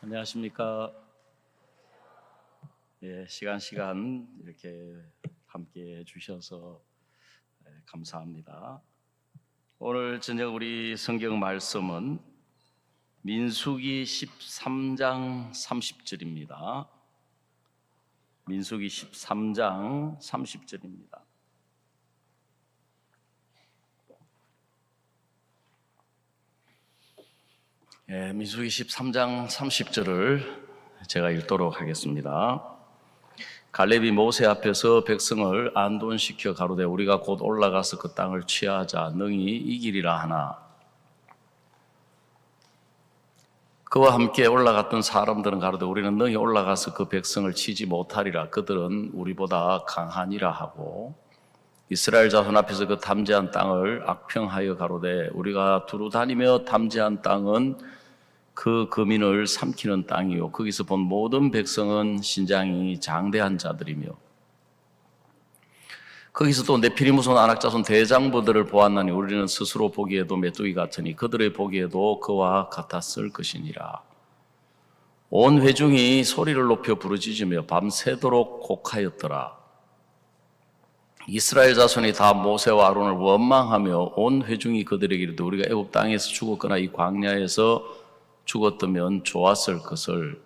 안녕하십니까. 시간 이렇게 함께 해주셔서 감사합니다. 오늘 저녁 우리 성경 말씀은 민수기 13장 30절입니다. 민수기 13장 30절입니다. 민수기 13장 30절을 제가 읽도록 하겠습니다. 갈렙이 모세 앞에서 백성을 안돈시켜 가로되 우리가 곧 올라가서 그 땅을 취하자 능히 이기리라 하나 그와 함께 올라갔던 사람들은 가로되 우리는 능히 올라가서 그 백성을 치지 못하리라. 그들은 우리보다 강하니라 하고 이스라엘 자손 앞에서 그 탐지한 땅을 악평하여 가로되 우리가 두루 다니며 탐지한 땅은 그 거민을 삼키는 땅이요 거기서 본 모든 백성은 신장이 장대한 자들이며 거기서 또 네피림 후손 아낙 자손 대장부들을 보았나니 우리는 스스로 보기에도 메뚜기 같으니 그들의 보기에도 그와 같았을 것이니라. 온 회중이 소리를 높여 부르짖으며 밤새도록 곡하였더라. 이스라엘 자손이 다 모세와 아론을 원망하며 온 회중이 그들에게 이르되 우리가 애굽 땅에서 죽었거나 이 광야에서 죽었다면 좋았을 것을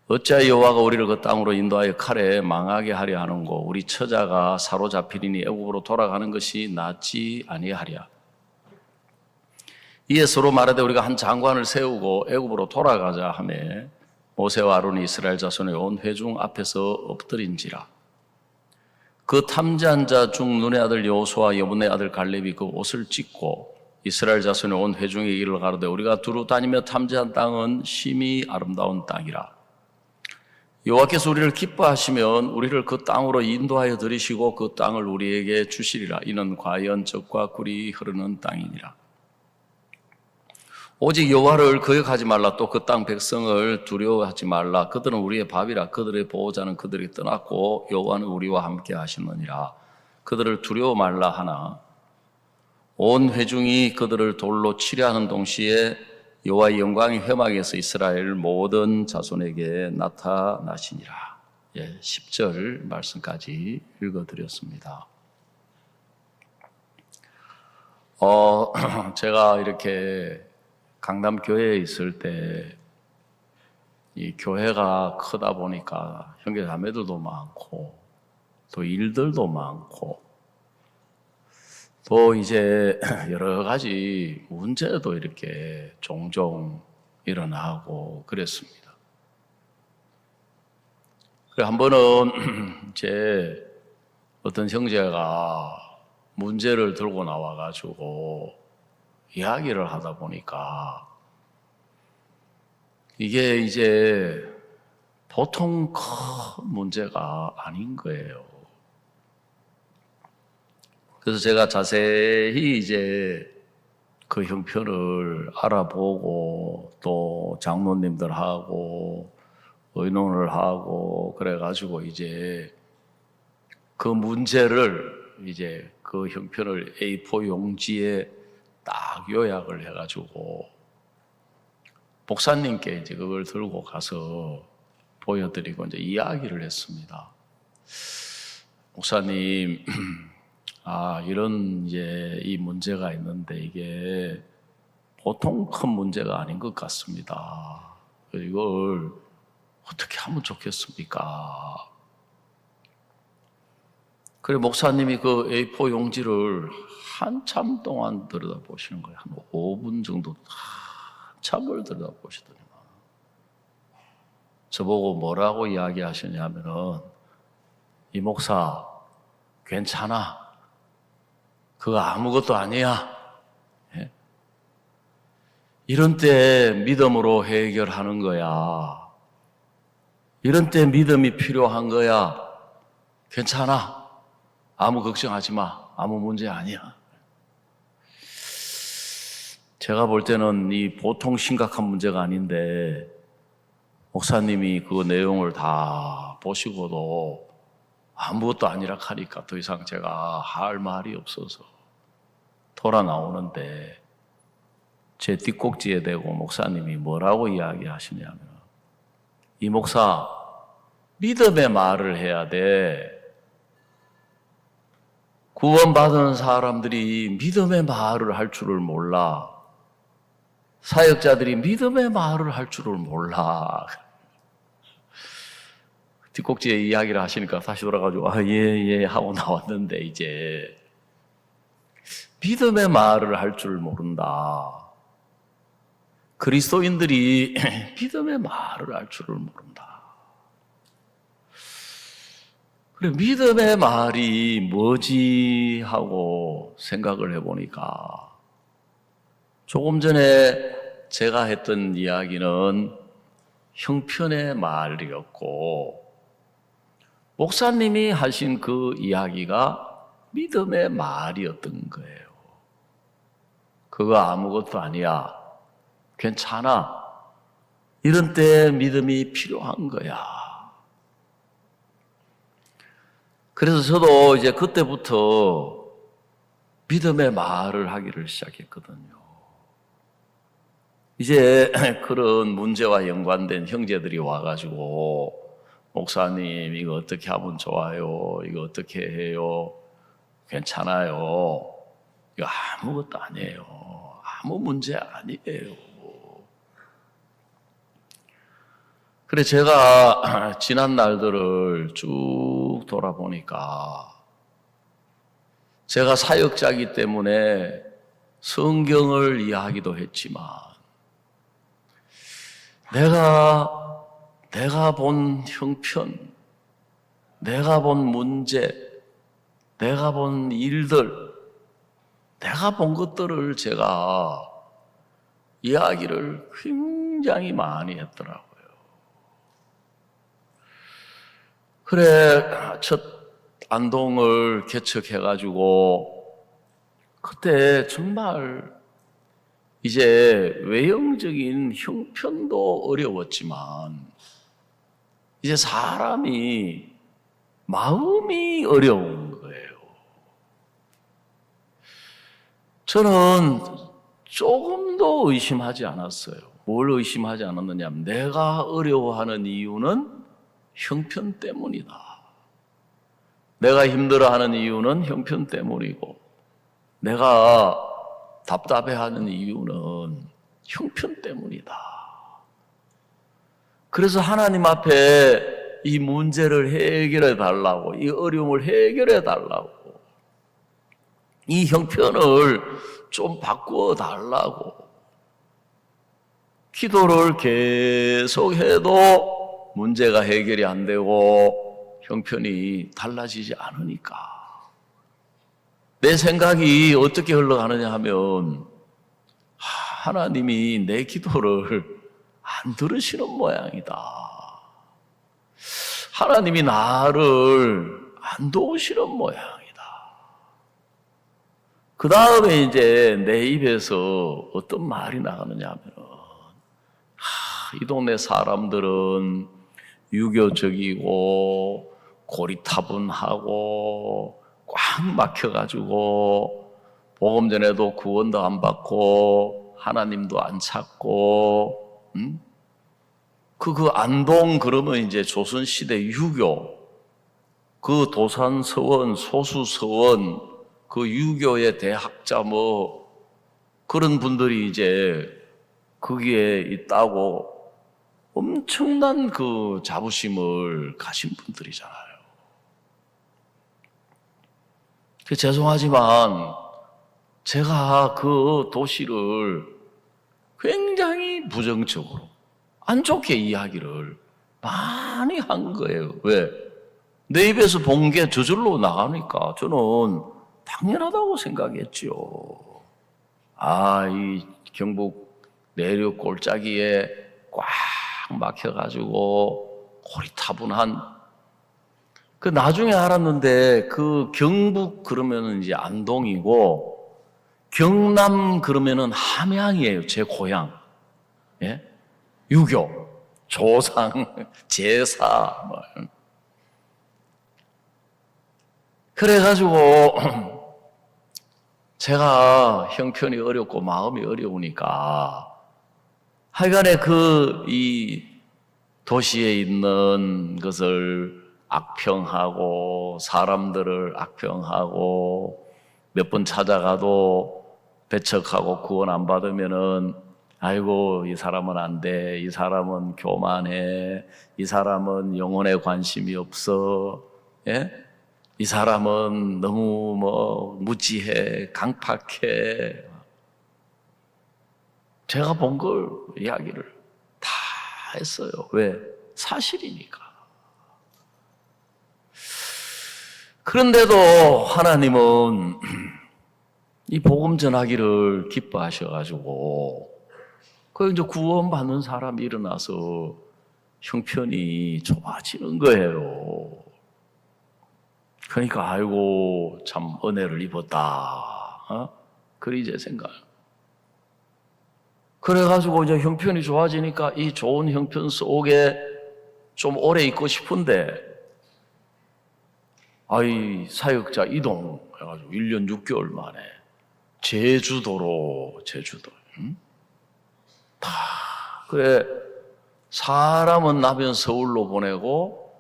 어찌하여 여호와가 우리를 그 땅으로 인도하여 칼에 망하게 하려 하는고 우리 처자가 사로잡히리니 애굽으로 돌아가는 것이 낫지 아니하랴. 이에 서로 말하되 우리가 한 장관을 세우고 애굽으로 돌아가자 하매 모세와 아론이 이스라엘 자손의 온 회중 앞에서 엎드린지라. 그 탐지한 자 중 눈의 아들 여호수아와 여분의 아들 갈렙이 그 옷을 찢고 이스라엘 자손의 온 회중에게 이르러 가로되 우리가 두루 다니며 탐지한 땅은 심히 아름다운 땅이라. 여호와께서 우리를 기뻐하시면 우리를 그 땅으로 인도하여 들이시고 그 땅을 우리에게 주시리라. 이는 과연 젖과 꿀이 흐르는 땅이니라. 오직 여호와를 거역하지 말라. 또 그 땅 백성을 두려워하지 말라. 그들은 우리의 밥이라. 그들의 보호자는 그들이 떠났고 여호와는 우리와 함께 하시느니라. 그들을 두려워 말라 하나 온 회중이 그들을 돌로 치려 하는 동시에 여호와의 영광이 회막에서 이스라엘 모든 자손에게 나타나시니라. 10절 말씀까지 읽어드렸습니다. 제가 이렇게 강남 교회에 있을 때 이 교회가 크다 보니까 형제 자매들도 많고 또 일들도 많고 또 이제 여러 가지 문제도 이렇게 종종 일어나고 그랬습니다. 그래 한 번은 제 어떤 형제가 문제를 들고 나와가지고 이야기를 하다 보니까 이게 이제 보통 큰 문제가 아닌 거예요. 그래서 제가 자세히 이제 그 형편을 알아보고 또 장로님들하고 의논을 하고 그래가지고 이제 그 문제를 이제 그 형편을 A4 용지에 딱 요약을 해가지고 목사님께 이제 그걸 들고 가서 보여드리고 이제 이야기를 했습니다. 목사님, 이런 이제 이 문제가 있는데 이게 보통 큰 문제가 아닌 것 같습니다. 이걸 어떻게 하면 좋겠습니까? 그래 목사님이 그 A4 용지를 한참 동안 들여다보시는 거예요. 한 5분 정도 한참을 들여다보시더니만 저보고 뭐라고 이야기하시냐면은 이 목사 괜찮아. 그거 아무것도 아니야. 예? 이런 때 믿음으로 해결하는 거야. 이런 때 믿음이 필요한 거야. 괜찮아. 아무 걱정하지 마. 아무 문제 아니야. 제가 볼 때는 이 보통 심각한 문제가 아닌데 목사님이 그 내용을 다 보시고도 아무것도 아니라 하니까 더 이상 제가 할 말이 없어서 돌아 나오는데 제 뒷꼭지에 대고 목사님이 뭐라고 이야기하시냐면, 이 목사, 믿음의 말을 해야 돼. 구원받은 사람들이 믿음의 말을 할 줄을 몰라. 사역자들이 믿음의 말을 할 줄을 몰라. 뒷꼭지에 이야기를 하시니까 다시 돌아가지고 예 하고 나왔는데, 이제 믿음의 말을 할 줄 모른다. 그리스도인들이 믿음의 말을 할 줄을 모른다. 그래, 믿음의 말이 뭐지 하고 생각을 해보니까, 조금 전에 제가 했던 이야기는 형편의 말이었고, 목사님이 하신 그 이야기가 믿음의 말이었던 거예요. 그거 아무것도 아니야. 괜찮아. 이런 때 믿음이 필요한 거야. 그래서 저도 이제 그때부터 믿음의 말을 하기를 시작했거든요. 이제 그런 문제와 연관된 형제들이 와가지고, 목사님 이거 어떻게 하면 좋아요? 이거 어떻게 해요? 괜찮아요. 이거 아무것도 아니에요. 아무 문제 아니에요. 그래, 제가 지난 날들을 쭉 돌아보니까, 제가 사역자이기 때문에 성경을 이해하기도 했지만, 내가 본 형편, 내가 본 문제, 내가 본 일들, 내가 본 것들을 제가 이야기를 굉장히 많이 했더라고요. 그래, 첫 안동을 개척해가지고, 그때 정말 이제 외형적인 형편도 어려웠지만, 이제 사람이 마음이 어려운 거예요. 저는 조금도 의심하지 않았어요. 뭘 의심하지 않았느냐면, 내가 어려워하는 이유는 형편 때문이다. 내가 힘들어하는 이유는 형편 때문이고, 내가 답답해하는 이유는 형편 때문이다. 그래서 하나님 앞에 이 문제를 해결해 달라고, 이 어려움을 해결해 달라고, 이 형편을 좀 바꾸어 달라고 기도를 계속해도 문제가 해결이 안 되고 형편이 달라지지 않으니까, 내 생각이 어떻게 흘러가느냐 하면, 하나님이 내 기도를 안 들으시는 모양이다. 하나님이 나를 안 도우시는 모양이다. 그 다음에 이제 내 입에서 어떤 말이 나가느냐 하면, 이 동네 사람들은 유교적이고 고리타분하고 꽉 막혀가지고 복음 전에도 구원도 안 받고 하나님도 안 찾고, 그 안동 그러면 이제 조선시대 유교, 그 도산서원, 소수서원, 그 유교의 대학자 그런 분들이 이제 거기에 있다고 엄청난 그 자부심을 가진 분들이잖아요. 죄송하지만 제가 그 도시를 굉장히 부정적으로 안 좋게 이야기를 많이 한 거예요. 왜? 내 입에서 본 게 저절로 나가니까 저는 당연하다고 생각했죠. 이 경북 내륙 골짜기에 꽉 막혀가지고 고리타분한, 그 나중에 알았는데 그 경북 그러면은 이제 안동이고, 경남 그러면은 함양이에요. 제 고향. 예? 유교, 조상, 제사. 그래가지고 제가 형편이 어렵고 마음이 어려우니까 하여간에 이 도시에 있는 것을 악평하고 사람들을 악평하고 몇 번 찾아가도 배척하고 구원 안 받으면은 아이고 이 사람은 안 돼, 이 사람은 교만해, 이 사람은 영혼에 관심이 없어, 예? 이 사람은 너무 무지해, 강팍해. 제가 본 걸 이야기를 다 했어요. 왜? 사실이니까. 그런데도 하나님은 이 복음 전하기를 기뻐하셔가지고 그 이제 구원받는 사람이 일어나서 형편이 좋아지는 거예요. 그러니까 아이고 참 은혜를 입었다. 그리 제 생각. 그래가지고 이제 형편이 좋아지니까 이 좋은 형편 속에 좀 오래 있고 싶은데 사역자 이동 해가지고 1년 6개월 만에 제주도. 다 그래 사람은 나면 서울로 보내고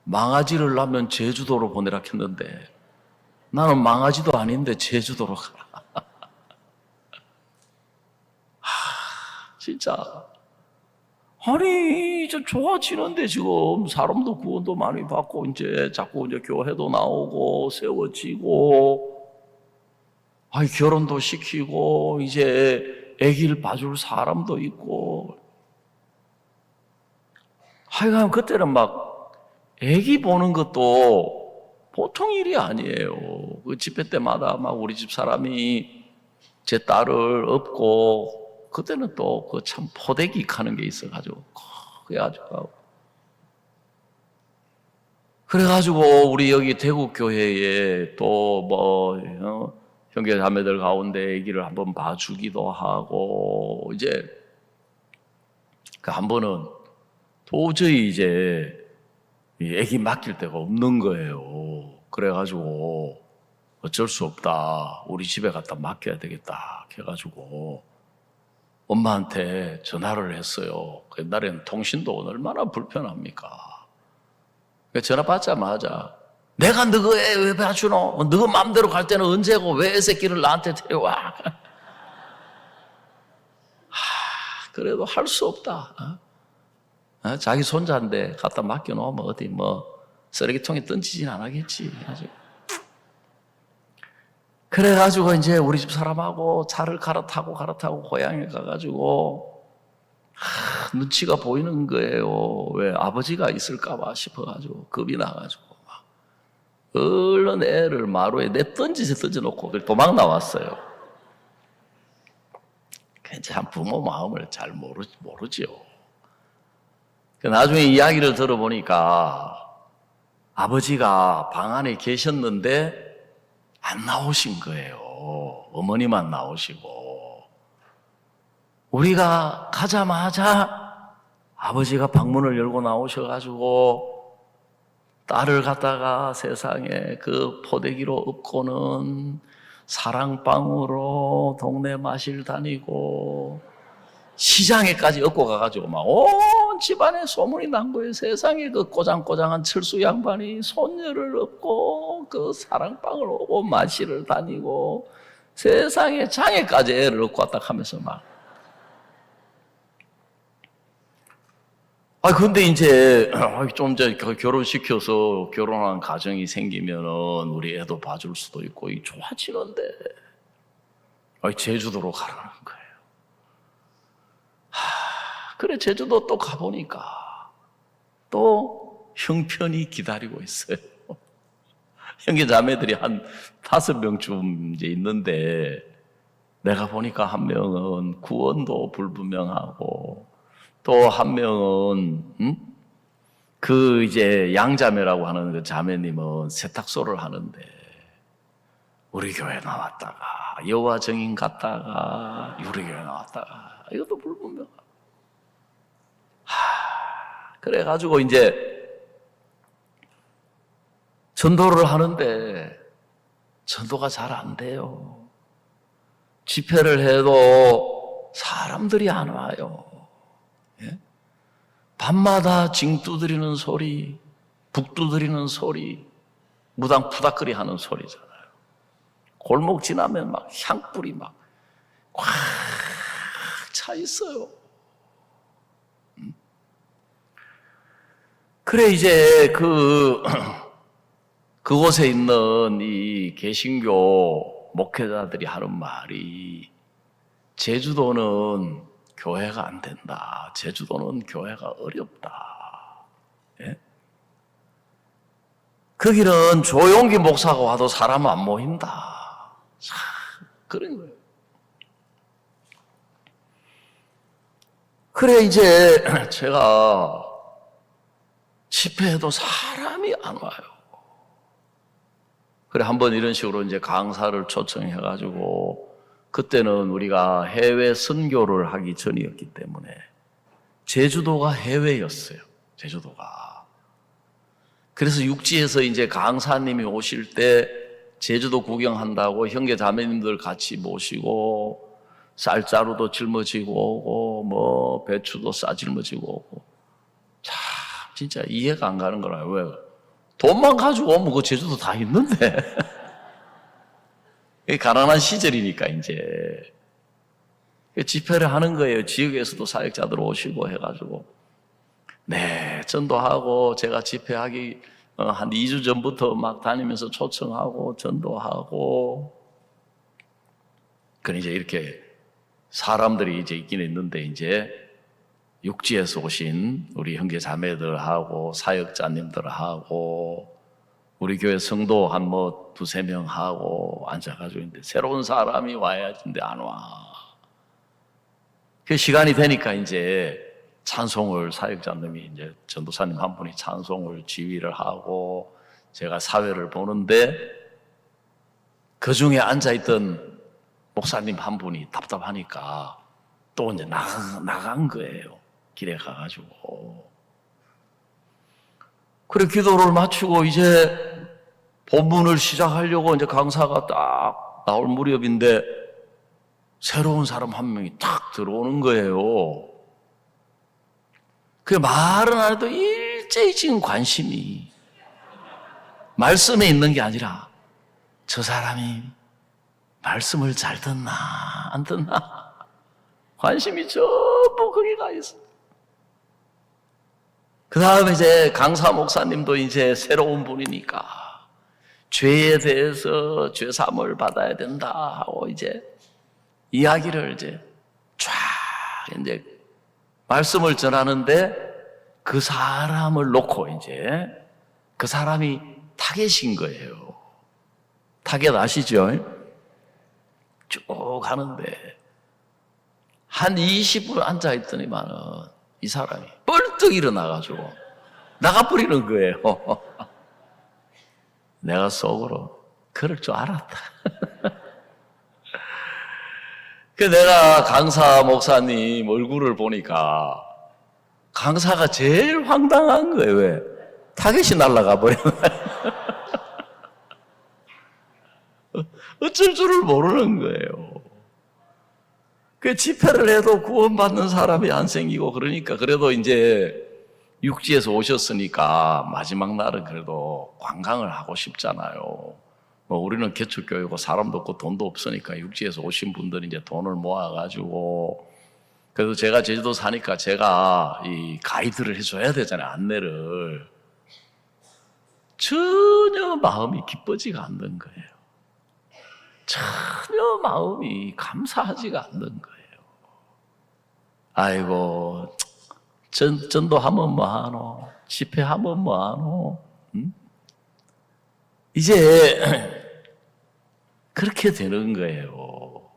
망아지를 낳으면 제주도로 보내라 했는데 나는 망아지도 아닌데 제주도로 가라. 진짜 아니 이제 좋아지는데 지금 사람도 구원도 많이 받고 이제 자꾸 이제 교회도 나오고 세워지고 결혼도 시키고 이제 아기를 봐줄 사람도 있고 하여간 그때는 막 아기 보는 것도 보통 일이 아니에요. 그 집회 때마다 막 우리 집 사람이 제 딸을 업고 그때는 또 그 참 포대기 가는 게 있어가지고 그래가지고 우리 여기 대구 교회에 또 형제 자매들 가운데 아기를 한번 봐주기도 하고 이제 그 한 번은 도저히 이제 아기 맡길 데가 없는 거예요. 그래가지고 어쩔 수 없다. 우리 집에 갖다 맡겨야 되겠다. 해가지고 엄마한테 전화를 했어요. 그 옛날에는 통신도 얼마나 불편합니까? 전화 받자마자 내가 너가 애 왜 봐주노? 너가 마음대로 갈 때는 언제고 왜 애 새끼를 나한테 데려와? 그래도 할 수 없다. 자기 손자인데 갖다 맡겨놓으면 어디 쓰레기통에 던지진 않겠지. 그래가지고 이제 우리 집 사람하고 차를 갈아타고 고향에 가가지고 눈치가 보이는 거예요. 왜 아버지가 있을까봐 싶어가지고 겁이 나가지고 막 얼른 애를 마루에 던져놓고 도망 나왔어요. 참 부모 마음을 잘 모르지요. 나중에 이야기를 들어보니까 아버지가 방 안에 계셨는데 안 나오신 거예요. 어머니만 나오시고. 우리가 가자마자 아버지가 방문을 열고 나오셔가지고 딸을 갖다가 세상에 그 포대기로 업고는 사랑방으로 동네 마실 다니고 시장에까지 업고 가가지고 막 온 집안에 소문이 난 거예요. 세상에 그 꼬장꼬장한 철수 양반이 손녀를 업고 그 사랑방을 오고 마실을 다니고 세상에 장에까지 애를 업고 왔다 하면서 막. 근데 이제 좀 이제 결혼시켜서 결혼한 가정이 생기면은 우리 애도 봐줄 수도 있고 좋아지는데 제주도로 가라는 거예요. 그래 제주도 또 가보니까 또 형편이 기다리고 있어요. 형제 자매들이 한 5명쯤 이제 있는데 내가 보니까 한 명은 구원도 불분명하고 또 한 명은 그 이제 양자매라고 하는 그 자매님은 세탁소를 하는데 우리 교회 나왔다가 여호와 증인 갔다가 우리 교회 나왔다가 이것도 불분명하고 그래가지고 이제 전도를 하는데 전도가 잘 안 돼요. 집회를 해도 사람들이 안 와요. 예? 밤마다 징 두드리는 소리, 북 두드리는 소리, 무당 푸닥거리 하는 소리잖아요. 골목 지나면 막 향불이 막 꽉 차 있어요. 그래 이제 그곳에 있는 이 개신교 목회자들이 하는 말이 제주도는 교회가 안 된다. 제주도는 교회가 어렵다. 예? 거기는 조용기 목사가 와도 사람 안 모인다. 그런 거예요. 그래 이제 제가 집회에도 사람이 안 와요. 그래 한번 이런 식으로 이제 강사를 초청해가지고 그때는 우리가 해외 선교를 하기 전이었기 때문에 제주도가 해외였어요. 제주도가. 그래서 육지에서 이제 강사님이 오실 때 제주도 구경한다고 형제 자매님들 같이 모시고 쌀자루도 짊어지고 오고 뭐 배추도 싸짊어지고 오고 참 진짜 이해가 안 가는 거라요. 왜? 돈만 가지고 오면 그 제주도 다 있는데 가난한 시절이니까 이제 집회를 하는 거예요. 지역에서도 사역자들 오시고 해가지고 네 전도하고 제가 집회하기 한 2주 전부터 막 다니면서 초청하고 전도하고 그럼 이제 이렇게 사람들이 이제 있긴 있는데 이제 육지에서 오신 우리 형제 자매들하고 사역자님들하고 우리 교회 성도 한 뭐 두세 명 하고 앉아가지고 있는데 새로운 사람이 와야지인데 안 와. 그 시간이 되니까 이제 찬송을 사역자님이 이제 전도사님 한 분이 찬송을 지휘를 하고 제가 사회를 보는데 그 중에 앉아있던 목사님 한 분이 답답하니까 또 이제 나간 거예요. 길에 가가지고. 그래, 기도를 마치고 이제 본문을 시작하려고 이제 강사가 딱 나올 무렵인데 새로운 사람 한 명이 탁 들어오는 거예요. 그 말은 안 해도 일제히 지금 관심이 말씀에 있는 게 아니라 저 사람이 말씀을 잘 듣나 안 듣나 관심이 전부 거기 가 있어. 그 다음에 이제 강사 목사님도 이제 새로운 분이니까 죄에 대해서 죄사함을 받아야 된다 하고 이제 이야기를 이제 쫙 이제 말씀을 전하는데 그 사람을 놓고 이제 그 사람이 타겟인 거예요. 타겟 아시죠? 쭉 가는데 한 20분 앉아있더니만은 이 사람이 뻘떡 일어나가지고 나가버리는 거예요. 내가 속으로 그럴 줄 알았다. 그 내가 강사 목사님 얼굴을 보니까 강사가 제일 황당한 거예요. 왜? 타겟이 날아가 버리는 어쩔 줄을 모르는 거예요. 그 집회를 해도 구원받는 사람이 안 생기고 그러니까 그래도 이제 육지에서 오셨으니까 마지막 날은 그래도 관광을 하고 싶잖아요. 뭐 우리는 개척교회고 사람도 없고 돈도 없으니까 육지에서 오신 분들이 이제 돈을 모아가지고 그래도 제가 제주도 사니까 제가 이 가이드를 해줘야 되잖아요. 안내를. 전혀 마음이 기뻐지가 않는 거예요. 전혀 마음이 감사하지가 않는 거예요. 아이고 전도하면 뭐하노? 집회하면 뭐하노? 응? 이제 그렇게 되는 거예요.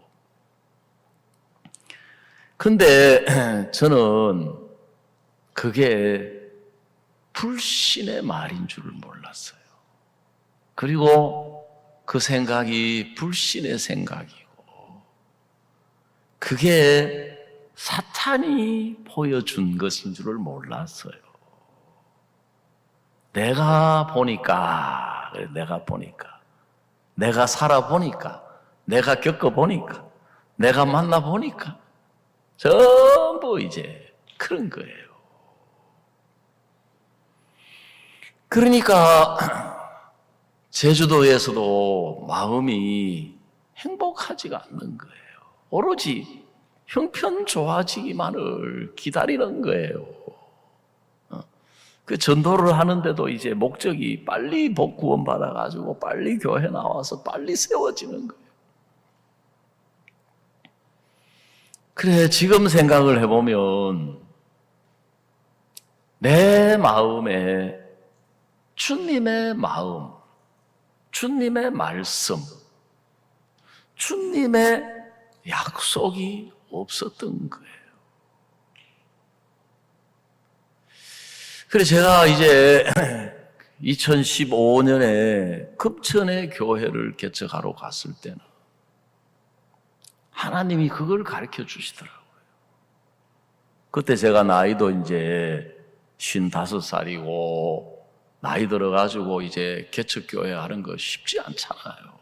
근데 저는 그게 불신의 말인 줄을 몰랐어요. 그리고 그 생각이 불신의 생각이고 그게 사탄이 보여준 것인 줄을 몰랐어요. 내가 살아보니까, 내가 겪어보니까, 내가 만나보니까 전부 이제 그런 거예요. 그러니까 제주도에서도 마음이 행복하지가 않는 거예요. 오로지 형편 좋아지기만을 기다리는 거예요. 그 전도를 하는데도 이제 목적이 빨리 구원 받아가지고 빨리 교회 나와서 빨리 세워지는 거예요. 그래, 지금 생각을 해보면 내 마음에 주님의 마음, 주님의 말씀, 주님의 약속이 없었던 거예요. 그래서 제가 이제 2015년에 금천의 교회를 개척하러 갔을 때는 하나님이 그걸 가르쳐 주시더라고요. 그때 제가 나이도 이제 55살이고 나이 들어가지고 이제 개척교회 하는 거 쉽지 않잖아요.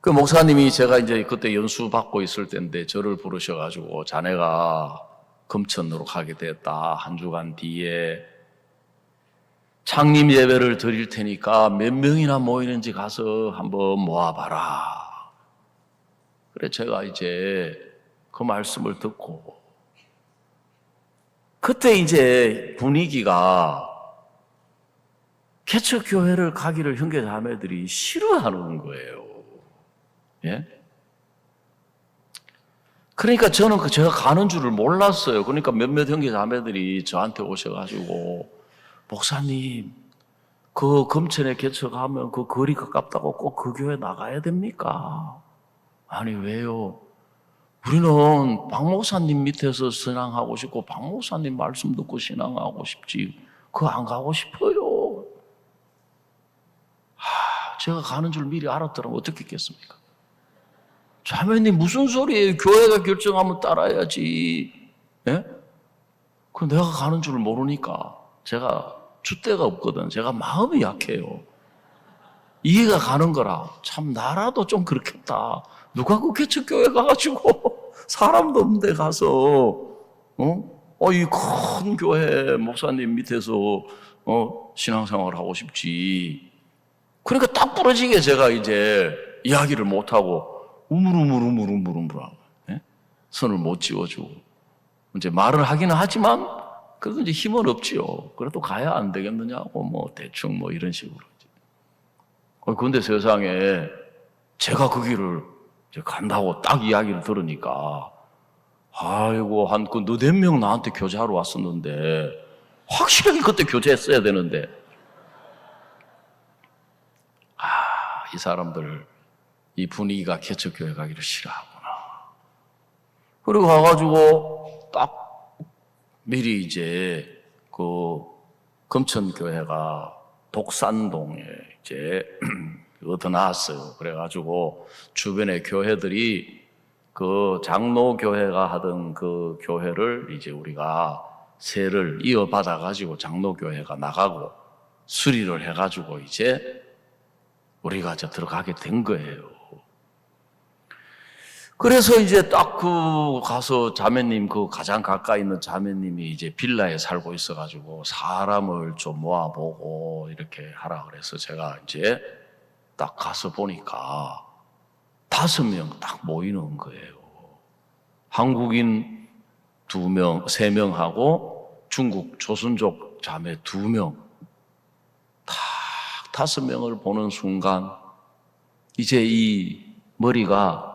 그 목사님이 제가 이제 그때 연수 받고 있을 때인데 저를 부르셔가지고 자네가 금천으로 가게 됐다. 한 주간 뒤에 창립 예배를 드릴 테니까 몇 명이나 모이는지 가서 한번 모아봐라. 그래 제가 이제 그 말씀을 듣고 그때 이제 분위기가 개척교회를 가기를 형제자매들이 싫어하는 거예요. 예? 그러니까 저는 제가 가는 줄을 몰랐어요. 그러니까 몇몇 형제자매들이 저한테 오셔가지고 목사님, 그 금천에 개척하면 그 거리 가깝다고 꼭 그 교회 나가야 됩니까? 아니 왜요? 우리는 박 목사님 밑에서 신앙하고 싶고 박 목사님 말씀 듣고 신앙하고 싶지 그거 안 가고 싶어요. 제가 가는 줄 미리 알았더라면 어떻게 했겠습니까? 자매님 무슨 소리예요? 교회가 결정하면 따라야지. 예? 그 내가 가는 줄 모르니까 제가 줏대가 없거든. 제가 마음이 약해요. 이해가 가는 거라. 참 나라도 좀 그렇겠다. 누가 그 개척교회 가가지고 사람도 없는데 가서 이 큰 교회 목사님 밑에서 신앙생활 하고 싶지. 그러니까 딱 부러지게 제가 이제 이야기를 못하고 우물우물하고 손을 못 지워주고 이제 말을 하기는 하지만 그래도 이제 힘은 없지요. 그래도 가야 안 되겠느냐고 뭐 대충 뭐 이런 식으로. 그런데 세상에 제가 그 길을 이제 간다고 딱 이야기를 들으니까 아이고 한 그 너댓 명 나한테 교제하러 왔었는데 확실하게 그때 교제했어야 되는데 이 사람들 이 분위기가 개척교회 가기를 싫어하구나. 그리고 가가지고 딱 미리 이제 그 금천교회가 독산동에 이제 얻어놨어요. 그래가지고 주변의 교회들이 그 장로교회가 하던 그 교회를 이제 우리가 세를 이어받아가지고 장로교회가 나가고 수리를 해가지고 이제 우리가 이제 들어가게 된 거예요. 그래서 이제 딱 그 가서 자매님 그 가장 가까이 있는 자매님이 이제 빌라에 살고 있어가지고 사람을 좀 모아보고 이렇게 하라 그래서 제가 이제 딱 가서 보니까 5명 딱 모이는 거예요. 한국인 2명, 3명하고 중국 조선족 자매 2명. 딱 5명을 보는 순간 이제 이 머리가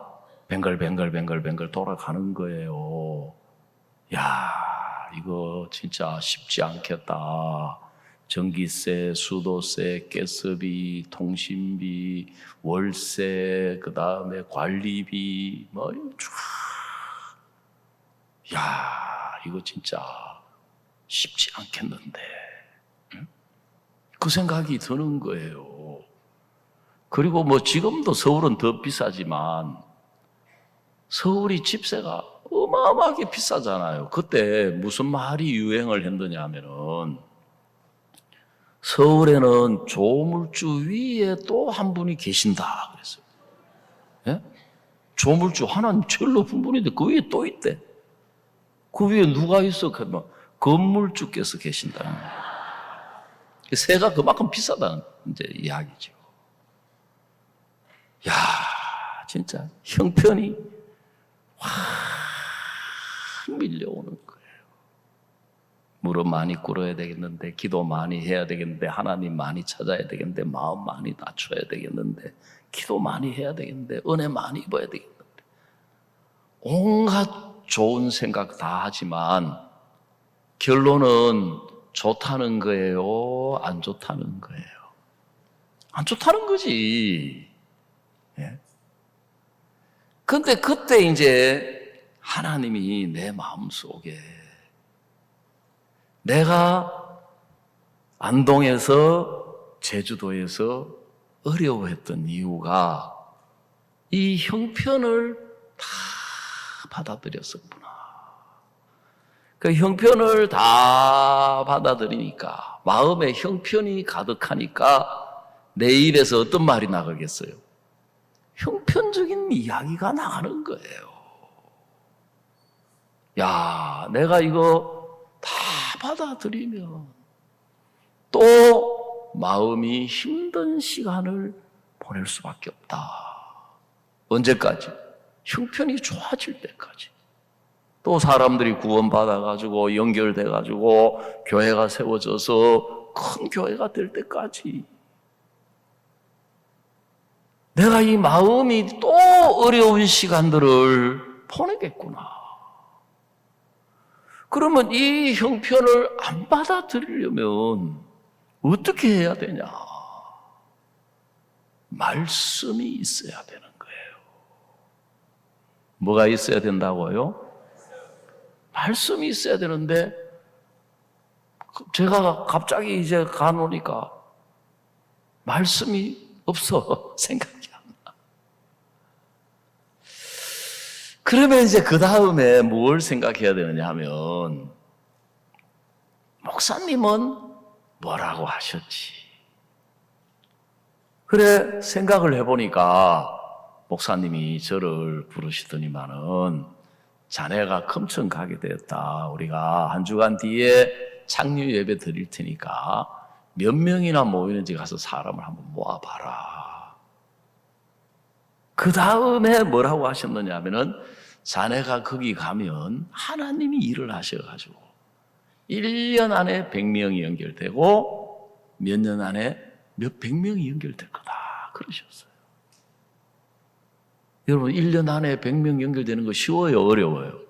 뱅글뱅글 돌아가는 거예요. 야, 이거 진짜 쉽지 않겠다. 전기세, 수도세, 가스비, 통신비, 월세, 그 다음에 관리비, 뭐, 야, 이거 진짜 쉽지 않겠는데. 그 생각이 드는 거예요. 그리고 뭐 지금도 서울은 더 비싸지만 서울이 집세가 어마어마하게 비싸잖아요. 그때 무슨 말이 유행을 했느냐 하면은 서울에는 조물주 위에 또 한 분이 계신다 그랬어요. 예? 조물주 하나님 제일 높은 분인데 그 위에 또 있대. 그 위에 누가 있어? 그러면 건물주께서 계신다는 거예요. 새가 그만큼 비싸다는 이제 이야기죠. 야, 진짜 형편이 확 밀려오는 거예요. 무릎 많이 꿇어야 되겠는데, 기도 많이 해야 되겠는데, 하나님 많이 찾아야 되겠는데, 마음 많이 낮춰야 되겠는데, 기도 많이 해야 되겠는데, 은혜 많이 입어야 되겠는데, 온갖 좋은 생각 다 하지만 결론은 좋다는 거예요? 안 좋다는 거예요? 안 좋다는 거지. 예? 근데 그때 이제 하나님이 내 마음속에 내가 안동에서 제주도에서 어려워했던 이유가 이 형편을 다 받아들였었구나. 그 형편을 다 받아들이니까 마음에 형편이 가득하니까 내 입에서 어떤 말이 나가겠어요? 형편적인 이야기가 나가는 거예요. 야, 내가 이거 다 받아들이면 또 마음이 힘든 시간을 보낼 수밖에 없다. 언제까지? 형편이 좋아질 때까지. 또 사람들이 구원받아가지고 연결돼가지고 교회가 세워져서 큰 교회가 될 때까지. 내가 이 마음이 또 어려운 시간들을 보내겠구나. 그러면 이 형편을 안 받아들이려면 어떻게 해야 되냐? 말씀이 있어야 되는 거예요. 뭐가 있어야 된다고요? 말씀이 있어야 되는데 제가 갑자기 이제 가노니까 말씀이 없어. 생각이 안 나. 그러면 이제 그 다음에 뭘 생각해야 되느냐 하면 목사님은 뭐라고 하셨지? 그래 생각을 해보니까 목사님이 저를 부르시더니만은 자네가 금천 가게 되었다. 우리가 한 주간 뒤에 창립 예배 드릴 테니까 몇 명이나 모이는지 가서 사람을 한번 모아봐라. 그 다음에 뭐라고 하셨느냐 하면은 자네가 거기 가면 하나님이 일을 하셔가지고 1년 안에 100명이 연결되고 몇 년 안에 몇백 명이 연결될 거다. 그러셨어요. 여러분 1년 안에 100명 연결되는 거 쉬워요? 어려워요?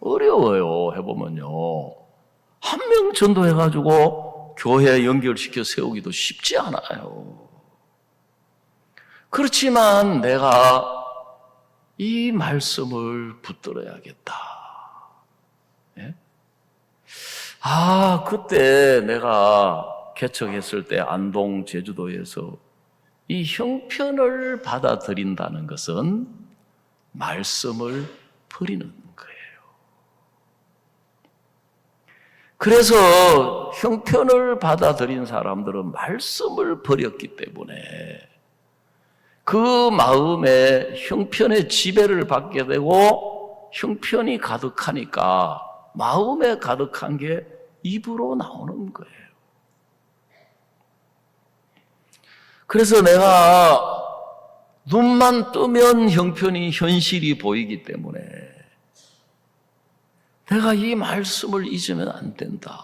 어려워요. 해보면요. 한 명 전도해가지고 교회 연결시켜 세우기도 쉽지 않아요. 그렇지만 내가 이 말씀을 붙들어야겠다. 예? 그때 내가 개척했을 때 안동 제주도에서 이 형편을 받아들인다는 것은 말씀을 버리는 거예요. 그래서 형편을 받아들인 사람들은 말씀을 버렸기 때문에 그 마음에 형편의 지배를 받게 되고 형편이 가득하니까 마음에 가득한 게 입으로 나오는 거예요. 그래서 내가 눈만 뜨면 형편이 현실이 보이기 때문에 내가 이 말씀을 잊으면 안 된다.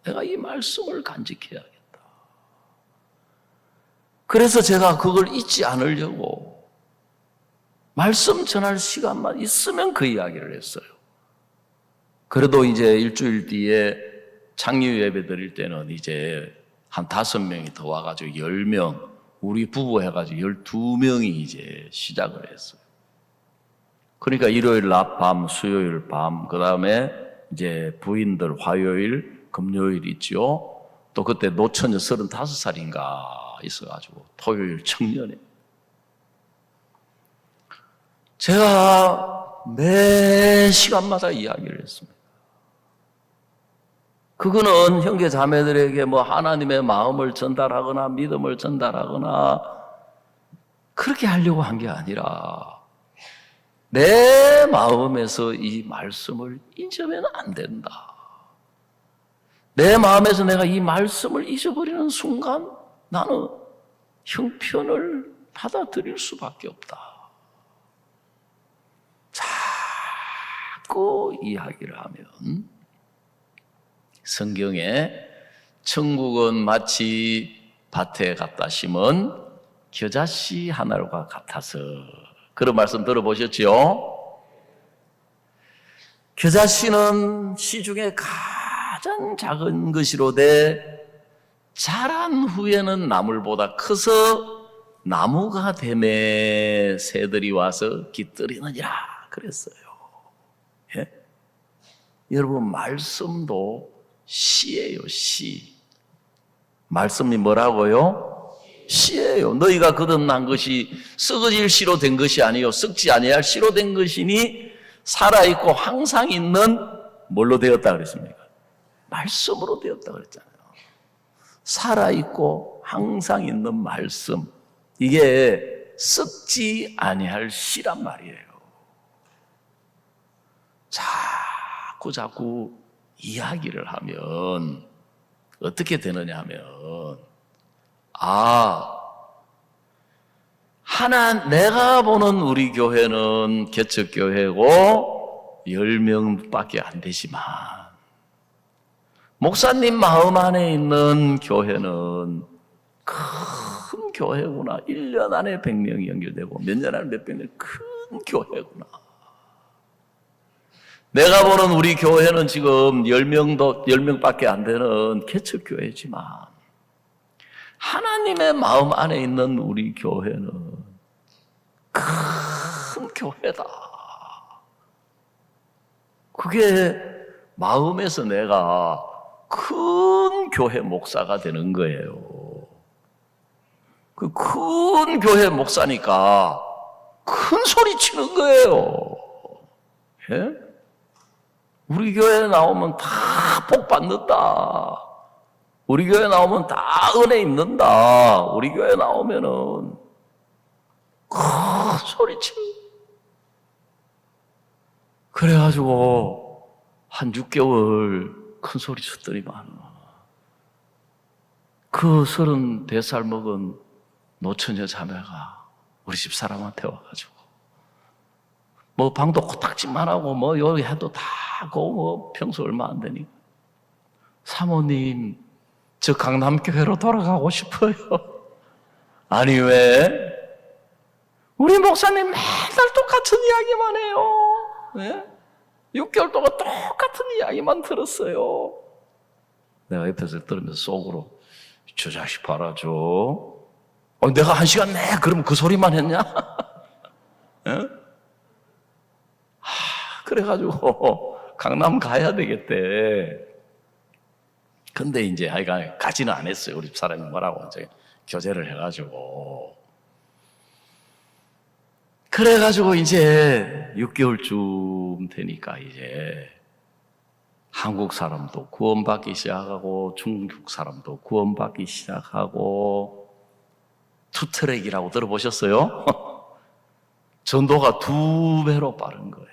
내가 이 말씀을 간직해야겠다. 그래서 제가 그걸 잊지 않으려고 말씀 전할 시간만 있으면 그 이야기를 했어요. 그래도 이제 일주일 뒤에 창립 예배 드릴 때는 이제 한 5명이 더 와가지고 10명, 우리 부부 해가지고 12명이 이제 시작을 했어요. 그러니까 일요일 낮 밤, 수요일 밤, 그 다음에 이제 부인들 화요일, 금요일 있죠. 또 그때 노처녀 35살인가 있어가지고 토요일 청년회. 제가 매 시간마다 이야기를 했습니다. 그거는 형제 자매들에게 뭐 하나님의 마음을 전달하거나 믿음을 전달하거나 그렇게 하려고 한 게 아니라 내 마음에서 이 말씀을 잊으면 안 된다. 내 마음에서 내가 이 말씀을 잊어버리는 순간 나는 형편을 받아들일 수밖에 없다. 자꾸 이야기를 하면 성경에 천국은 마치 밭에 갖다 심은 겨자씨 하나와 같아서, 그런 말씀 들어보셨죠? 겨자씨는 씨 중에 가장 작은 것이로되 자란 후에는 나물보다 커서 나무가 되매 새들이 와서 깃들이느니라 그랬어요. 예? 여러분, 말씀도 씨예요, 씨. 말씀이 뭐라고요? 씨예요. 너희가 거듭난 것이 썩어질 씨로 된 것이 아니요 썩지 아니할 씨로 된 것이니 살아있고 항상 있는 뭘로 되었다 그랬습니까? 말씀으로 되었다 그랬잖아요. 살아있고 항상 있는 말씀, 이게 썩지 아니할 씨란 말이에요. 자꾸 이야기를 하면 어떻게 되느냐 하면, 내가 보는 우리 교회는 개척교회고 10명밖에 안 되지만 목사님 마음 안에 있는 교회는 큰 교회구나. 1년 안에 100명이 연결되고 몇 년 안에 몇백 명, 큰 교회구나. 내가 보는 우리 교회는 지금 10명밖에 안 되는 개척교회지만 하나님의 마음 안에 있는 우리 교회는 큰 교회다. 그게 마음에서 내가 큰 교회 목사가 되는 거예요. 그 큰 교회 목사니까 큰 소리 치는 거예요. 예? 우리 교회에 나오면 다 복 받는다. 우리 교회 나오면 다 은혜 입는다. 우리 교회 나오면은 큰 소리치. 그래가지고 한 6개월 큰 소리 쳤더니만 그 34살 먹은 노처녀 자매가 우리 집 사람한테 와가지고 뭐 방도 코딱지만 하고 뭐 여기 해도 다 하고 뭐 평소 얼마 안 되니까, 사모님 저 강남교회로 돌아가고 싶어요. 아니 왜? 우리 목사님 맨날 똑같은 이야기만 해요. 네? 6개월 동안 똑같은 이야기만 들었어요. 내가 옆에서 들으면서 속으로 저 자식 봐라 줘. 내가 1시간 내 그러면 그 소리만 했냐? 네? 그래가지고 강남 가야 되겠대. 근데 이제 하여간 가지는 안 했어요. 우리 집사람이 뭐라고 이제 교제를 해가지고. 그래가지고 이제 6개월쯤 되니까 이제 한국 사람도 구원받기 시작하고 중국 사람도 구원받기 시작하고, 투트랙이라고 들어보셨어요? 전도가 2배로 빠른 거예요.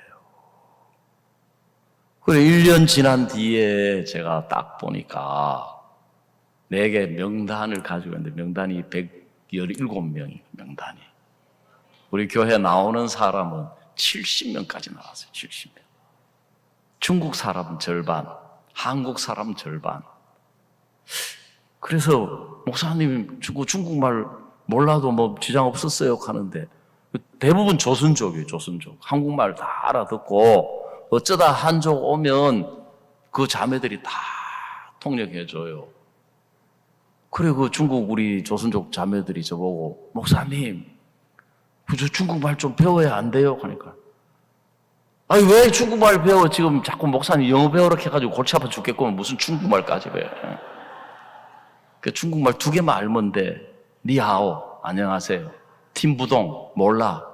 그래 1년 지난 뒤에 제가 딱 보니까 4개 명단을 가지고 있는데 명단이 117명이 명단이. 우리 교회 나오는 사람은 70명까지 나왔어요. 70명. 중국 사람 절반, 한국 사람 절반. 그래서 목사님 중국말 몰라도 뭐 지장 없었어요 하는데 대부분 조선족이에요. 조선족. 한국말 다 알아듣고 어쩌다 한족 오면 그 자매들이 다 통역해줘요. 그리고 중국 우리 조선족 자매들이 저보고 목사님 저 중국말 좀 배워야 안 돼요? 하니까 아니 왜 중국말 배워? 지금 자꾸 목사님 영어 배우라 해가지고 골치 아파 죽겠고 무슨 중국말까지 배워. 그 중국말 2개만 알면 돼. 니하오 안녕하세요. 팀부동 몰라.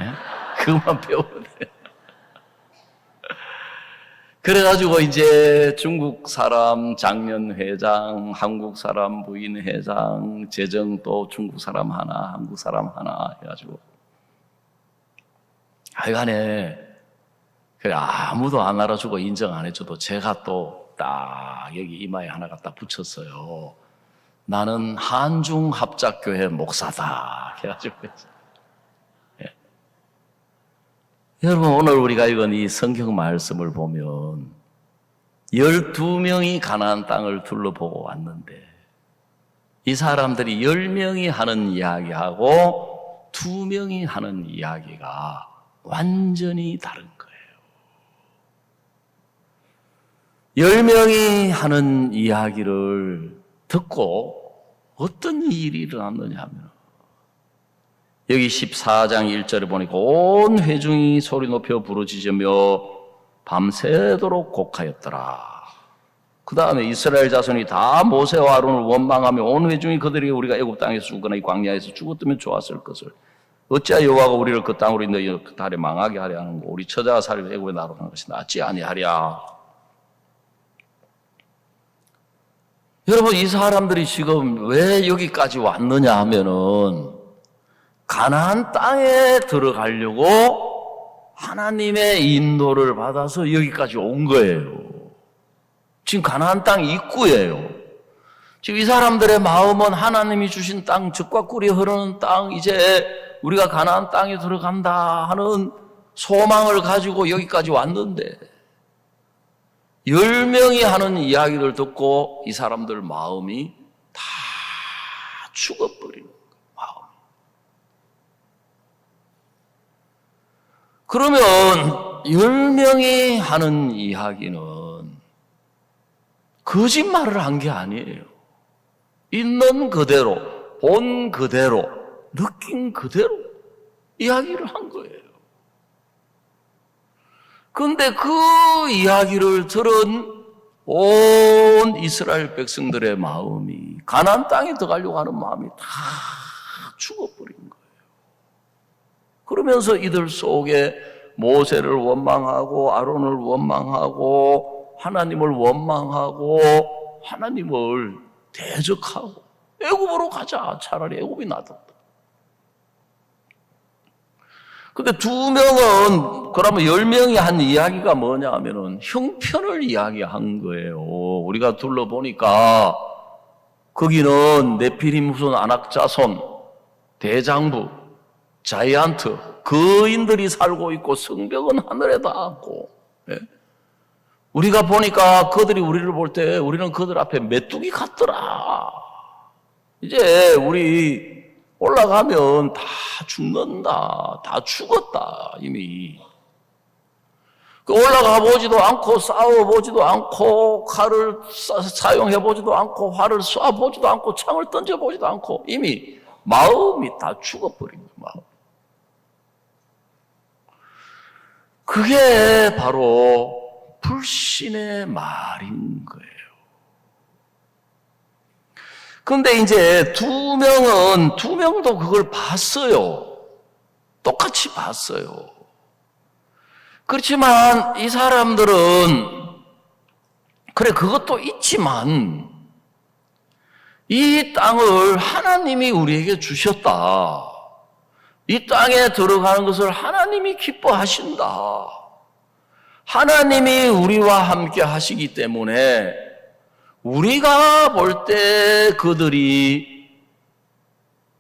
예? 그것만 배우면 돼. 그래가지고 이제 중국 사람 장년 회장, 한국 사람 부인 회장, 재정 또 중국 사람 하나, 한국 사람 하나 해가지고 하여간에 그래 아무도 안 알아주고 인정 안 해줘도 제가 또 딱 여기 이마에 하나가 딱 붙였어요. 나는 한중합작교회 목사다 해가지고 예. 여러분 오늘 우리가 읽은 이 성경 말씀을 보면 12명이 가나안 땅을 둘러보고 왔는데 이 사람들이 10명이 하는 이야기하고 2명이 하는 이야기가 완전히 다른 거예요. 10명이 하는 이야기를 듣고 어떤 일이 일어났느냐 하면 여기 14장 1절에 보니까 온 회중이 소리 높여 부르짖으며 밤새도록 곡하였더라. 그 다음에 이스라엘 자손이 다 모세와 아론을 원망하며 온 회중이 그들에게 우리가 애굽 땅에서 죽거나 이 광야에서 죽었으면 좋았을 것을 어찌하여 여호와가 우리를 그 땅으로 인도하여 그 달에 망하게 하려 하는 거 우리 처자가 살려 애굽에 나아가는 것이 낫지 아니하랴. 여러분 이 사람들이 지금 왜 여기까지 왔느냐 하면은 가나안 땅에 들어가려고 하나님의 인도를 받아서 여기까지 온 거예요. 지금 가나안 땅 입구예요. 지금 이 사람들의 마음은 하나님이 주신 땅, 젖과 꿀이 흐르는 땅, 이제 우리가 가나안 땅에 들어간다 하는 소망을 가지고 여기까지 왔는데 10명이 하는 이야기를 듣고 이 사람들 마음이 다 죽어버리는 마음. 그러면 10명이 하는 이야기는 거짓말을 한 게 아니에요. 있는 그대로, 본 그대로, 느낀 그대로 이야기를 한 거예요. 그런데 그 이야기를 들은 온 이스라엘 백성들의 마음이 가나안 땅에 들어가려고 하는 마음이 다 죽어버린 거예요. 그러면서 이들 속에 모세를 원망하고 아론을 원망하고 하나님을 원망하고 하나님을 대적하고 애굽으로 가자. 차라리 애굽이 낫다. 근데 2명은 그러면 10명이 한 이야기가 뭐냐 하면은 형편을 이야기한 거예요. 우리가 둘러보니까 거기는 네피림 후손 아낙자손, 대장부, 자이언트, 거인들이 살고 있고 성벽은 하늘에 닿았고 예? 우리가 보니까 그들이 우리를 볼 때 우리는 그들 앞에 메뚜기 같더라. 이제 우리 올라가면 다 죽는다. 다 죽었다. 이미. 올라가 보지도 않고 싸워보지도 않고 칼을 사용해보지도 않고 활을 쏴보지도 않고 창을 던져보지도 않고 이미 마음이 다 죽어버린 거예요. 마음. 그게 바로 불신의 말인 거예요. 그런데 이제 2명도 그걸 봤어요. 똑같이 봤어요. 그렇지만 이 사람들은 그래 그것도 있지만 이 땅을 하나님이 우리에게 주셨다. 이 땅에 들어가는 것을 하나님이 기뻐하신다. 하나님이 우리와 함께 하시기 때문에 우리가 볼 때 그들이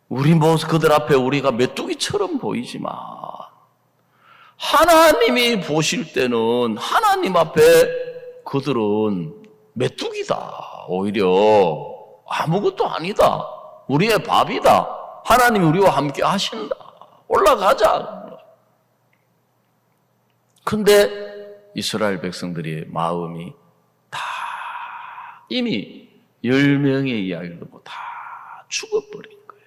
우리 모습 그들 앞에 우리가 메뚜기처럼 보이지만 하나님이 보실 때는 하나님 앞에 그들은 메뚜기다. 오히려 아무것도 아니다. 우리의 밥이다. 하나님이 우리와 함께 하신다. 올라가자. 근데 이스라엘 백성들의 마음이 다 이미 10명의 이야기를 듣고 다 죽어버린 거예요.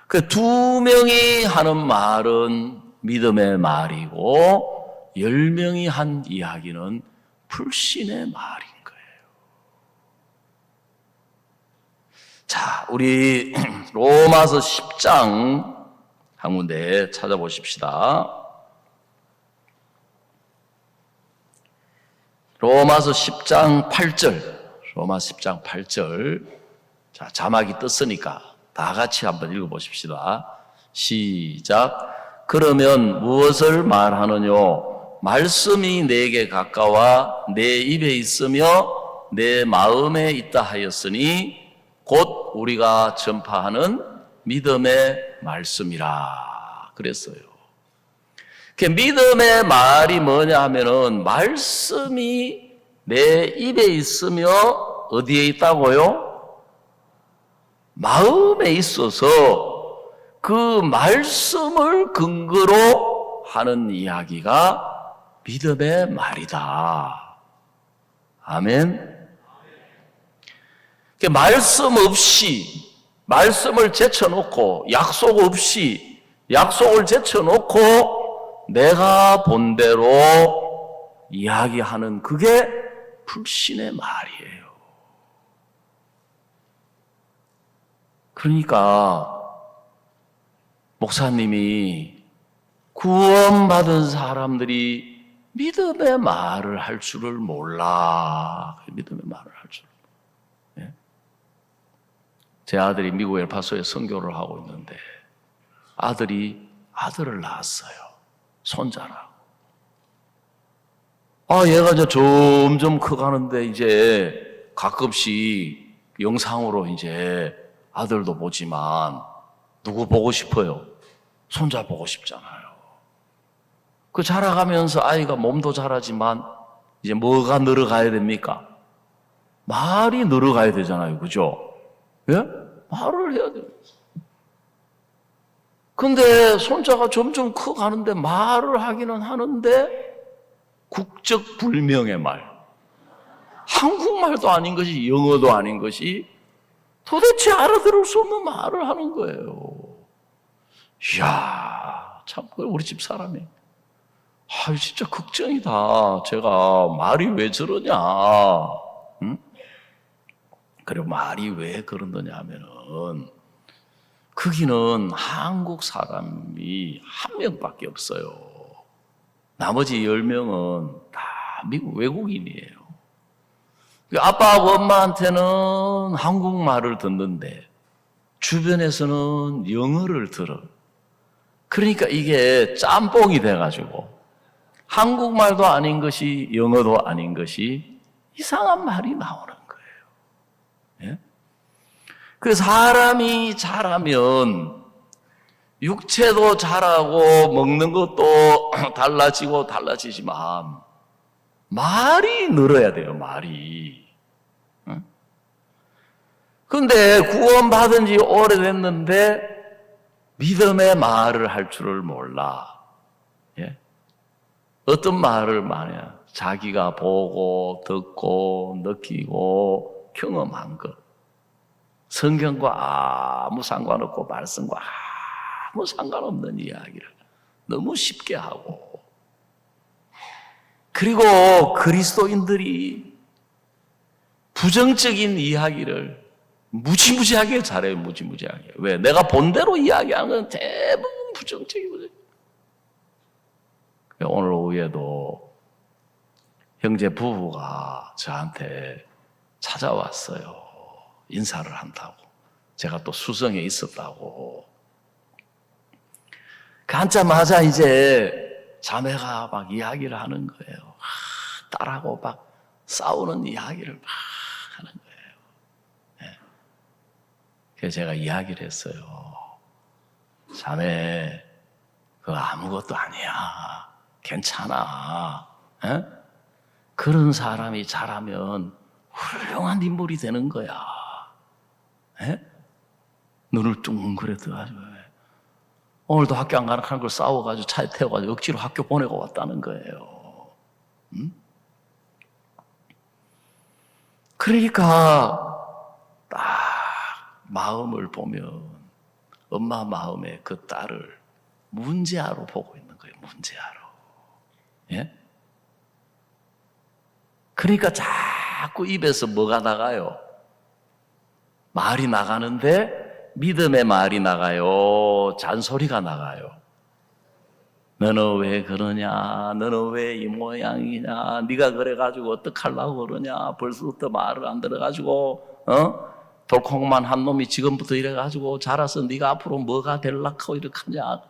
그 2명이 하는 말은 믿음의 말이고 10명이 한 이야기는 불신의 말인 거예요. 자, 우리 로마서 10장 한 군데 찾아보십시다. 로마서 10장 8절. 로마 10장 8절. 자, 자막이 떴으니까 다 같이 한번 읽어보십시다. 시작. 그러면 무엇을 말하느뇨? 말씀이 내게 가까워 내 입에 있으며 내 마음에 있다 하였으니 곧 우리가 전파하는 믿음의 말씀이라 그랬어요. 그 믿음의 말이 뭐냐 하면은 말씀이 내 입에 있으며 어디에 있다고요? 마음에 있어서 그 말씀을 근거로 하는 이야기가 믿음의 말이다. 아멘. 말씀 없이 말씀을 제쳐놓고 약속 없이 약속을 제쳐놓고 내가 본대로 이야기하는 그게 불신의 말이에요. 그러니까 목사님이 구원받은 사람들이 믿음의 말을 할 줄을 몰라. 믿음의 말을 할 줄. 예? 제 아들이 미국 엘파소에 선교를 하고 있는데 아들을 낳았어요. 손자라고. 얘가 이제 점점 커가는데 이제 가끔씩 영상으로 이제 아들도 보지만 누구 보고 싶어요? 손자 보고 싶잖아요. 그 자라가면서 아이가 몸도 자라지만 이제 뭐가 늘어가야 됩니까? 말이 늘어가야 되잖아요. 그죠? 예? 말을 해야 돼요. 근데 손자가 점점 커가는데 말을 하기는 하는데 국적불명의 말. 한국말도 아닌 것이 영어도 아닌 것이 도대체 알아들을 수 없는 말을 하는 거예요. 이야, 참, 우리 집 사람이. 진짜 걱정이다. 제가 말이 왜 저러냐. 응? 그리고 말이 왜 그러느냐 하면은, 거기는 한국 사람이 한 명밖에 없어요. 나머지 10명은 다 미국 외국인이에요. 아빠하고 엄마한테는 한국말을 듣는데 주변에서는 영어를 들어. 그러니까 이게 짬뽕이 돼가지고 한국말도 아닌 것이 영어도 아닌 것이 이상한 말이 나오는 거예요. 예? 그 사람이 자라면 육체도 자라고 먹는 것도 달라지지만 말이 늘어야 돼요. 말이. 그런데 구원받은 지 오래됐는데 믿음의 말을 할 줄을 몰라. 예? 어떤 말을 말이야? 자기가 보고 듣고 느끼고 경험한 것. 성경과 아무 상관없고 말씀과 아무 상관없는 이야기를 너무 쉽게 하고, 그리고 그리스도인들이 부정적인 이야기를 무지무지하게 잘해요. 무지무지하게. 왜? 내가 본대로 이야기하는 건 대부분 부정적이거든요. 오늘 오후에도 형제 부부가 저한테 찾아왔어요. 인사를 한다고. 제가 또 수성에 있었다고. 앉자마자 이제 자매가 막 이야기를 하는 거예요. 딸하고 막 싸우는 이야기를 막 하는 거예요. 네. 그래서 제가 이야기를 했어요. 자매, 그거 아무것도 아니야. 괜찮아. 에? 그런 사람이 자라면 훌륭한 인물이 되는 거야. 에? 눈을 뚱그려 떠가지고 오늘도 학교 안 가는 걸 싸워가지고 차에 태워가지고 억지로 학교 보내고 왔다는 거예요. 응? 그러니까 딱 마음을 보면 엄마 마음에 그 딸을 문제아로 보고 있는 거예요. 문제아로. 예? 그러니까 자꾸 입에서 뭐가 나가요? 말이 나가는데 믿음의 말이 나가요? 잔소리가 나가요? 너는 왜 그러냐? 너는 왜 이 모양이냐? 네가 그래가지고 어떡하려고 그러냐? 벌써부터 말을 안 들어가지고 돌콩만 한 놈이 지금부터 이래가지고 자라서 네가 앞으로 뭐가 될라고 이렇게 하냐?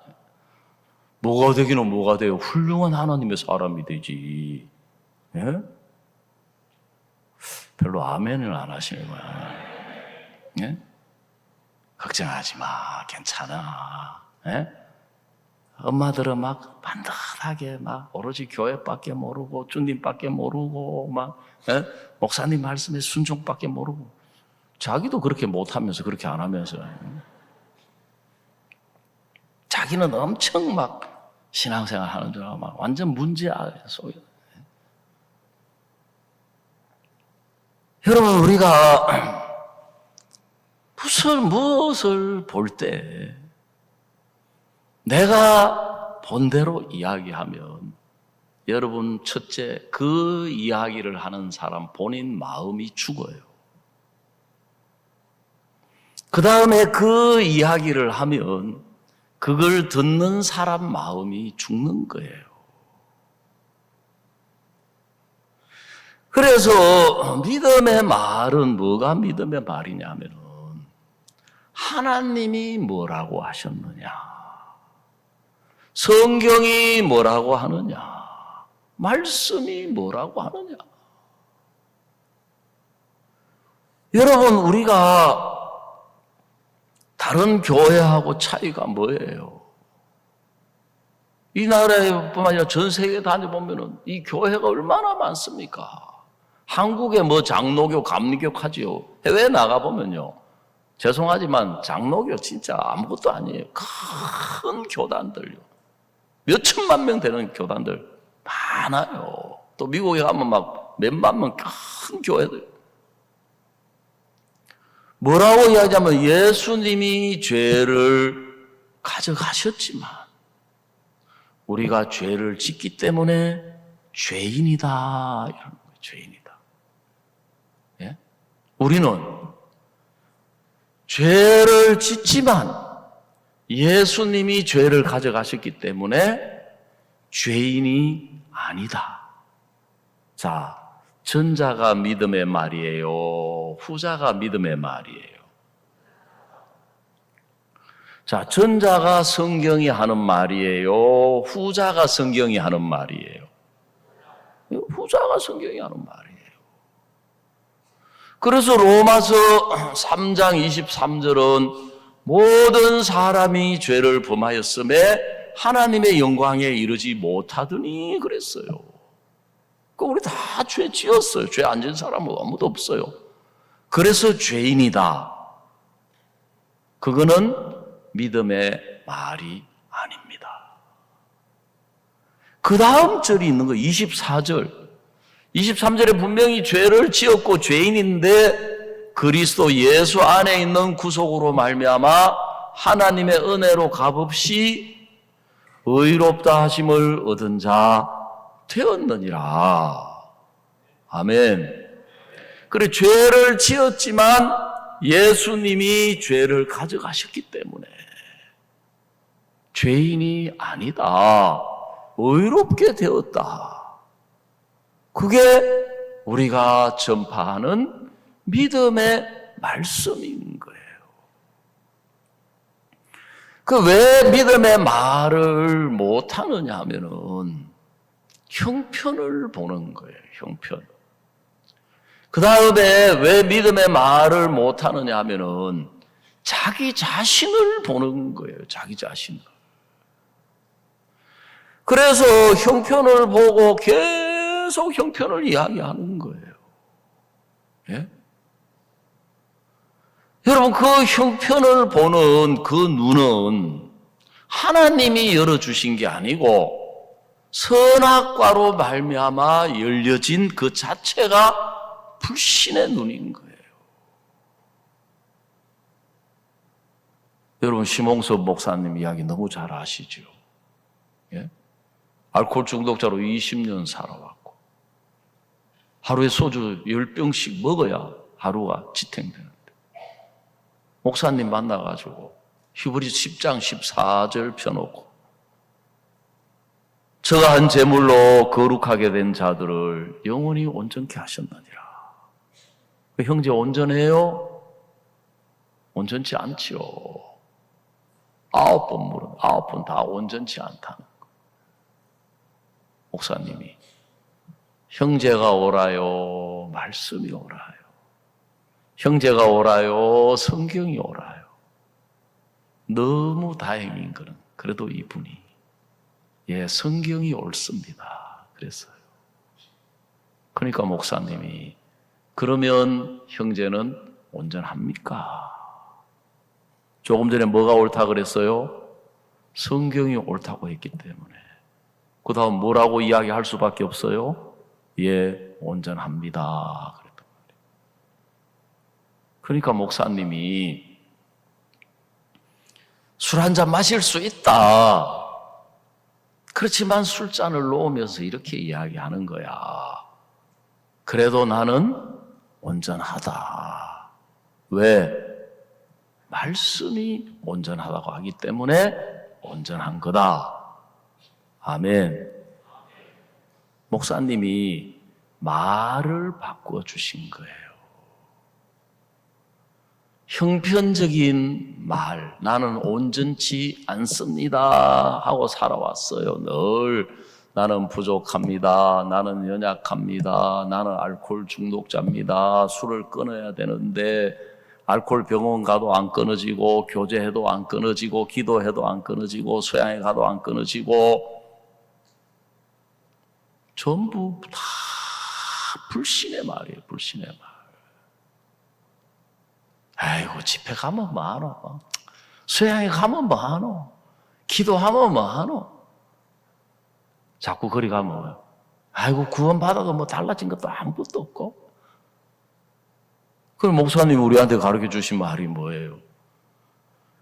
뭐가 되기는 뭐가 돼요? 훌륭한 하나님의 사람이 되지. 예? 별로 아멘을 안 하시는 거야. 예? 걱정하지 마. 괜찮아. 예? 엄마들은 막 반듯하게 막 오로지 교회밖에 모르고 주님밖에 모르고 막 목사님 말씀에 순종밖에 모르고 자기도 그렇게 못하면서 그렇게 안 하면서 자기는 엄청 막 신앙생활 하는 줄 알고 막 완전 문제 속에. 여러분 우리가 무엇을 볼 때 내가 본대로 이야기하면 여러분 첫째 그 이야기를 하는 사람 본인 마음이 죽어요. 그 다음에 그 이야기를 하면 그걸 듣는 사람 마음이 죽는 거예요. 그래서 믿음의 말은 뭐가 믿음의 말이냐면은 하나님이 뭐라고 하셨느냐, 성경이 뭐라고 하느냐, 말씀이 뭐라고 하느냐. 여러분 우리가 다른 교회하고 차이가 뭐예요? 이 나라뿐만 아니라 전 세계 다녀보면 이 교회가 얼마나 많습니까? 한국에 뭐 장로교, 감리교 하지요. 해외에 나가보면요. 죄송하지만 장로교 진짜 아무것도 아니에요. 큰 교단들요. 몇 천만 명 되는 교단들 많아요. 또 미국에 가면 막 몇만 명 큰 교회들. 뭐라고 이야기하면 예수님이 죄를 가져가셨지만 우리가 죄를 짓기 때문에 죄인이다. 이런 거예요. 죄인이다. 예? 우리는 죄를 짓지만 예수님이 죄를 가져가셨기 때문에 죄인이 아니다. 자, 전자가 믿음의 말이에요. 후자가 믿음의 말이에요. 자, 전자가 성경이 하는 말이에요. 후자가 성경이 하는 말이에요. 후자가 성경이 하는 말이에요. 그래서 로마서 3장 23절은 모든 사람이 죄를 범하였음에 하나님의 영광에 이르지 못하더니 그랬어요. 우리 다 죄 지었어요. 죄 안 지은 사람은 아무도 없어요. 그래서 죄인이다. 그거는 믿음의 말이 아닙니다. 그 다음 절이 있는 거 24절. 23절에 분명히 죄를 지었고 죄인인데 그리스도 예수 안에 있는 구속으로 말미암아 하나님의 은혜로 값없이 의롭다 하심을 얻은 자 되었느니라. 아멘. 그래 죄를 지었지만 예수님이 죄를 가져가셨기 때문에 죄인이 아니다. 의롭게 되었다. 그게 우리가 전파하는 믿음의 말씀인 거예요. 그 왜 믿음의 말을 못하느냐 하면은 형편을 보는 거예요. 형편. 그 다음에 왜 믿음의 말을 못하느냐 하면은 자기 자신을 보는 거예요. 자기 자신을. 그래서 형편을 보고 계속 형편을 이야기하는 거예요. 예? 여러분 그 형편을 보는 그 눈은 하나님이 열어주신 게 아니고 선악과로 말미암아 열려진 그 자체가 불신의 눈인 거예요. 여러분 심홍섭 목사님 이야기 너무 잘 아시죠? 예? 알코올 중독자로 20년 살아왔고 하루에 소주 10병씩 먹어야 하루가 지탱되는데 목사님 만나가지고 히브리서 10장 14절 펴놓고 저가 한 제물로 거룩하게 된 자들을 영원히 온전케 하셨느니라. 형제 온전해요? 온전치 않지요. 9번 물은 9번 다 온전치 않다는 거. 목사님이 형제가 오라요, 말씀이 오라요. 형제가 오라요, 성경이 오라요. 너무 다행인 거는 그래도 이분이 성경이 옳습니다. 그랬어요. 그러니까 목사님이 그러면 형제는 온전합니까? 조금 전에 뭐가 옳다 그랬어요? 성경이 옳다고 했기 때문에. 그 다음 뭐라고 이야기할 수밖에 없어요? 온전합니다. 그랬단 말이에요. 그러니까 목사님이 술 한 잔 마실 수 있다. 그렇지만 술잔을 놓으면서 이렇게 이야기하는 거야. 그래도 나는 온전하다. 왜? 말씀이 온전하다고 하기 때문에 온전한 거다. 아멘. 목사님이 말을 바꾸어 주신 거예요. 형편적인 말, 나는 온전치 않습니다 하고 살아왔어요. 늘 나는 부족합니다. 나는 연약합니다. 나는 알코올 중독자입니다. 술을 끊어야 되는데 알코올 병원 가도 안 끊어지고, 교제해도 안 끊어지고, 기도해도 안 끊어지고, 소양에 가도 안 끊어지고, 전부 다 불신의 말이에요. 불신의 말. 아이고, 집회 가면 뭐하노? 소양에 가면 뭐하노? 기도하면 뭐하노? 자꾸 거리 가면 뭐예요? 아이고, 구원받아도 뭐 달라진 것도 아무것도 없고. 그럼 목사님이 우리한테 가르쳐 주신 말이 뭐예요?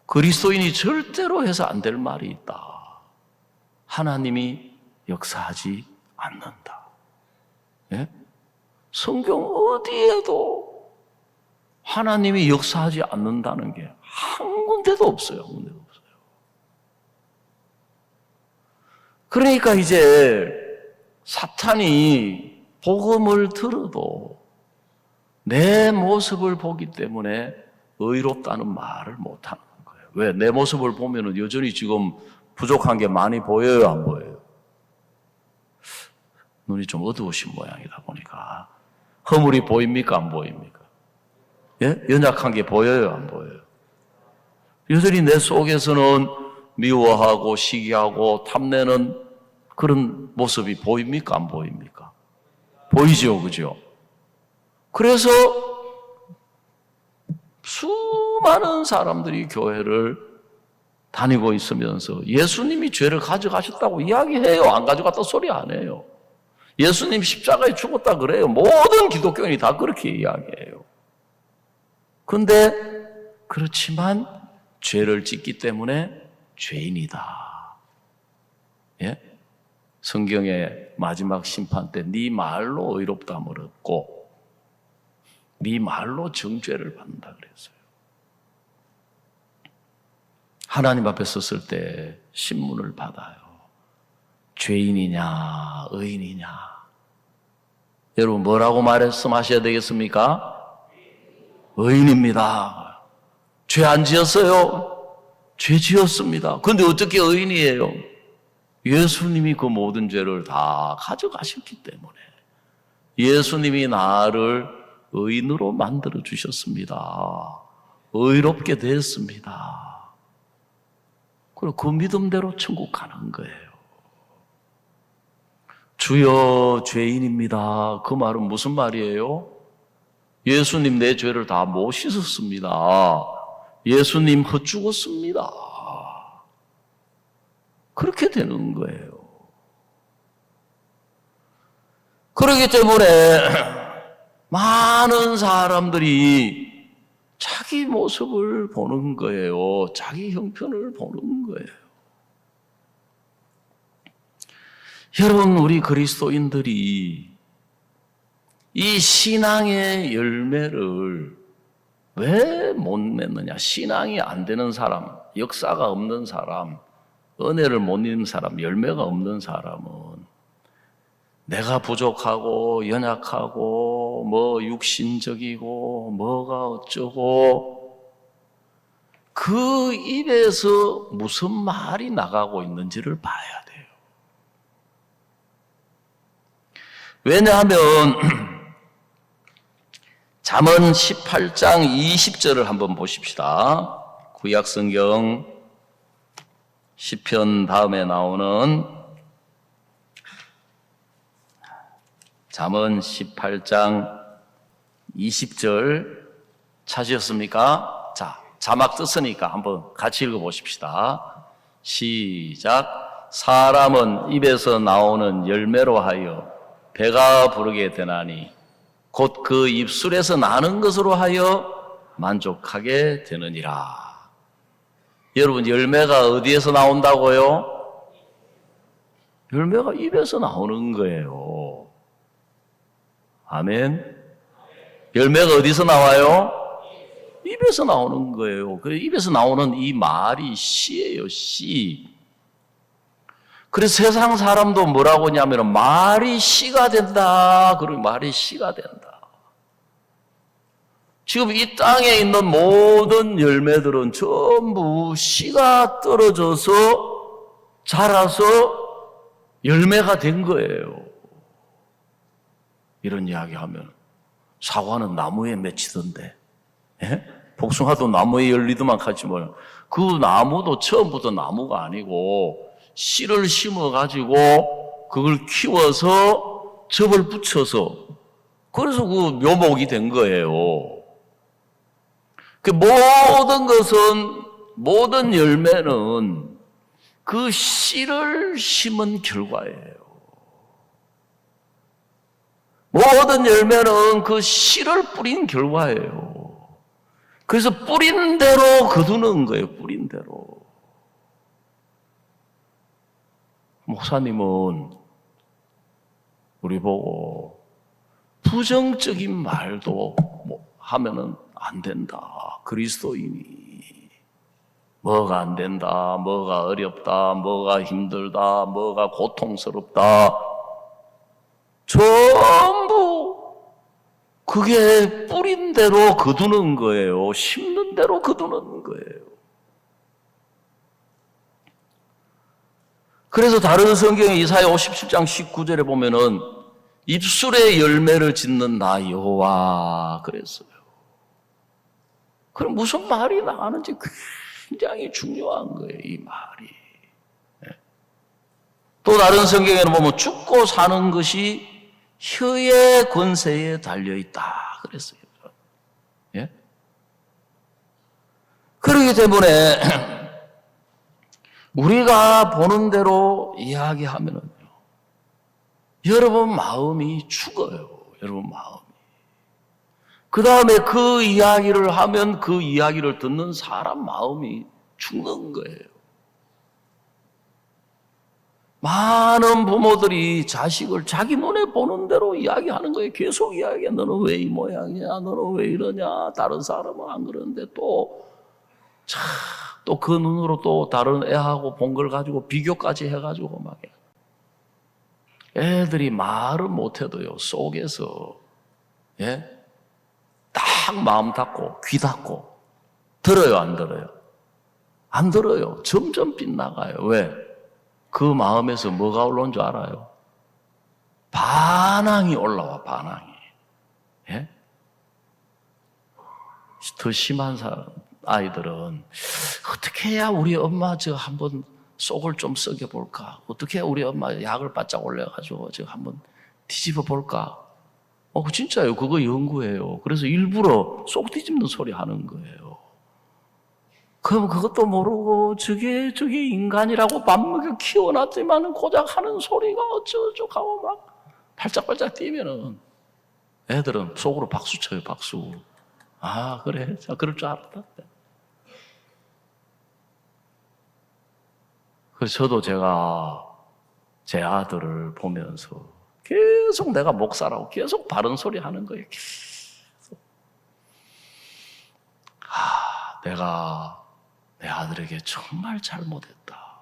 그리스도인이 절대로 해서 안 될 말이 있다. 하나님이 역사하지 않는다. 예? 성경 어디에도 하나님이 역사하지 않는다는 게 한 군데도 없어요. 한 군데도 없어요. 그러니까 이제 사탄이 복음을 들어도 내 모습을 보기 때문에 의롭다는 말을 못하는 거예요. 왜? 내 모습을 보면 여전히 지금 부족한 게 많이 보여요, 안 보여요? 눈이 좀 어두우신 모양이다 보니까 허물이 보입니까, 안 보입니까? 예? 연약한 게 보여요, 안 보여요? 여전히 내 속에서는 미워하고 시기하고 탐내는 그런 모습이 보입니까, 안 보입니까? 보이죠, 그죠? 그래서 수많은 사람들이 교회를 다니고 있으면서 예수님이 죄를 가져가셨다고 이야기해요. 안 가져갔다 소리 안 해요. 예수님 십자가에 죽었다 그래요. 모든 기독교인이 다 그렇게 이야기해요. 그런데 그렇지만 죄를 짓기 때문에 죄인이다. 예? 성경의 마지막 심판 때 네 말로 의롭다함을 얻고 네 말로 정죄를 받는다 그랬어요. 하나님 앞에 섰을 때 신문을 받아요. 죄인이냐 의인이냐. 여러분 뭐라고 말씀하셔야 되겠습니까? 의인입니다. 죄 안 지었어요? 죄 지었습니다. 그런데 어떻게 의인이에요? 예수님이 그 모든 죄를 다 가져가셨기 때문에 예수님이 나를 의인으로 만들어 주셨습니다. 의롭게 됐습니다. 그리고 그 믿음대로 천국 가는 거예요. 주여 죄인입니다. 그 말은 무슨 말이에요? 예수님 내 죄를 다 못 씻었습니다. 예수님 헛죽었습니다. 그렇게 되는 거예요. 그렇기 때문에 많은 사람들이 자기 모습을 보는 거예요. 자기 형편을 보는 거예요. 여러분, 우리 그리스도인들이 이 신앙의 열매를 왜 못 맺느냐? 신앙이 안 되는 사람, 역사가 없는 사람, 은혜를 못 입는 사람, 열매가 없는 사람은 내가 부족하고 연약하고 뭐 육신적이고 뭐가 어쩌고 그 입에서 무슨 말이 나가고 있는지를 봐야 돼요. 왜냐하면 잠언 18장 20절을 한번 보십시다. 구약성경 시편 다음에 나오는 잠언 18장 20절 찾으셨습니까? 자, 자막 떴으니까 한번 같이 읽어보십시다. 시작. 사람은 입에서 나오는 열매로 하여 배가 부르게 되나니 곧 그 입술에서 나는 것으로 하여 만족하게 되느니라. 여러분, 열매가 어디에서 나온다고요? 열매가 입에서 나오는 거예요. 아멘. 열매가 어디서 나와요? 입에서 나오는 거예요. 그 입에서 나오는 이 말이 씨예요, 씨. 그래서 세상 사람도 뭐라고 하냐면 말이 씨가 된다. 그러면 말이 씨가 된다. 지금 이 땅에 있는 모든 열매들은 전부 씨가 떨어져서 자라서 열매가 된 거예요. 이런 이야기하면 사과는 나무에 맺히던데, 예? 복숭아도 나무에 열리더만 하지만 그 나무도 처음부터 나무가 아니고 씨를 심어가지고 그걸 키워서 접을 붙여서 그래서 그 묘목이 된 거예요. 그 모든 것은, 모든 열매는 그 씨를 심은 결과예요. 모든 열매는 그 씨를 뿌린 결과예요. 그래서 뿌린 대로 거두는 거예요. 뿌린 대로. 목사님은 우리 보고 부정적인 말도 하면은 안 된다. 그리스도인이 뭐가 안 된다, 뭐가 어렵다, 뭐가 힘들다, 뭐가 고통스럽다. 전부 그게 뿌린 대로 거두는 거예요. 심는 대로 거두는 거예요. 그래서 다른 성경에 이사야 57장 19절에 보면은 입술에 열매를 짓는 나 여호와 그랬어요. 그럼 무슨 말이 나가는지 굉장히 중요한 거예요, 이 말이. 또 다른 성경에는 보면 죽고 사는 것이 혀의 권세에 달려있다 그랬어요. 예? 그렇기 때문에 우리가 보는 대로 이야기하면은요, 여러분 마음이 죽어요. 여러분 마음이. 그 다음에 그 이야기를 하면 그 이야기를 듣는 사람 마음이 죽는 거예요. 많은 부모들이 자식을 자기 눈에 보는 대로 이야기하는 거예요. 계속 이야기해. 너는 왜 이 모양이야? 너는 왜 이러냐? 다른 사람은 안 그러는데 또 그 눈으로 또 다른 애하고 본 걸 가지고 비교까지 해가지고 막 애들이 말을 못해도요 속에서 딱 마음 닫고 귀 닫고 들어요 안 들어요? 안 들어요. 점점 빗나가요. 왜? 그 마음에서 뭐가 올라온 줄 알아요? 반항이 올라와. 반항이. 예? 더 심한 사람 아이들은 어떻게 해야 우리 엄마 저 한번 속을 좀 썩여 볼까? 어떻게 해야 우리 엄마 약을 바짝 올려가지고 저 한번 뒤집어 볼까? 진짜요. 그거 연구해요. 그래서 일부러 속 뒤집는 소리 하는 거예요. 그럼 그것도 모르고 저게 인간이라고 밥 먹여 키워놨지만은 고작 하는 소리가 어쩌고저쩌고 하고 막 발짝발짝 뛰면은 애들은 속으로 박수 쳐요. 박수. 아 그래. 자 그럴 줄 알았다. 그래서 저도 제가 제 아들을 보면서 계속 내가 목사라고 계속 바른 소리 하는 거예요. 계속. 내가 내 아들에게 정말 잘못했다.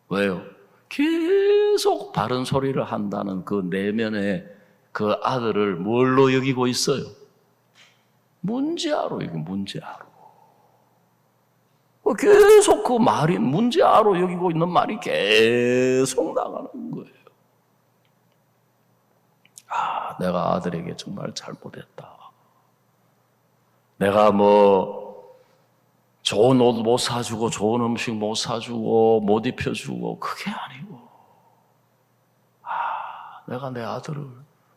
왜요? 계속 계속 바른 소리를 한다는 그 내면의 그 아들을 뭘로 여기고 있어요? 문제아로 여기 문제아로. 계속 그 말이 문제아로 여기고 있는 말이 계속 나가는 거예요. 아, 내가 아들에게 정말 잘못했다. 내가 좋은 옷 못 사주고 좋은 음식 못 사주고 못 입혀주고 그게 아니고 내가 내 아들을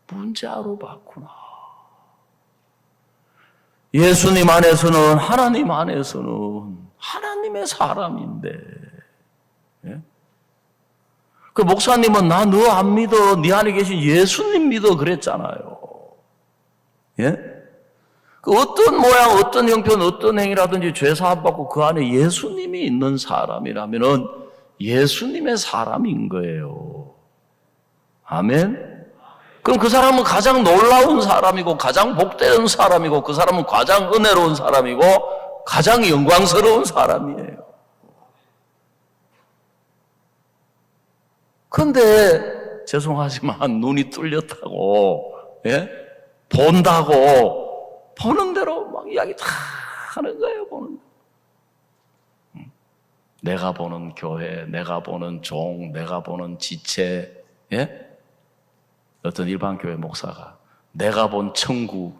문제아로 봤구나. 예수님 안에서는 하나님 안에서는 하나님의 사람인데 그 목사님은 나 너 안 믿어 네 안에 계신 예수님 믿어 그랬잖아요. 예? 그 어떤 모양, 어떤 형편, 어떤 행위라든지 죄 사함 받고 그 안에 예수님이 있는 사람이라면은 예수님의 사람인 거예요. 아멘? 그럼 그 사람은 가장 놀라운 사람이고 가장 복되는 사람이고 그 사람은 가장 은혜로운 사람이고 가장 영광스러운 사람이에요. 그런데 죄송하지만 눈이 뚫렸다고 본다고 보는 대로 막 이야기 다 하는 거예요. 보는 대로. 내가 보는 교회, 내가 보는 종, 내가 보는 지체, 어떤 일반 교회 목사가 내가 본 천국,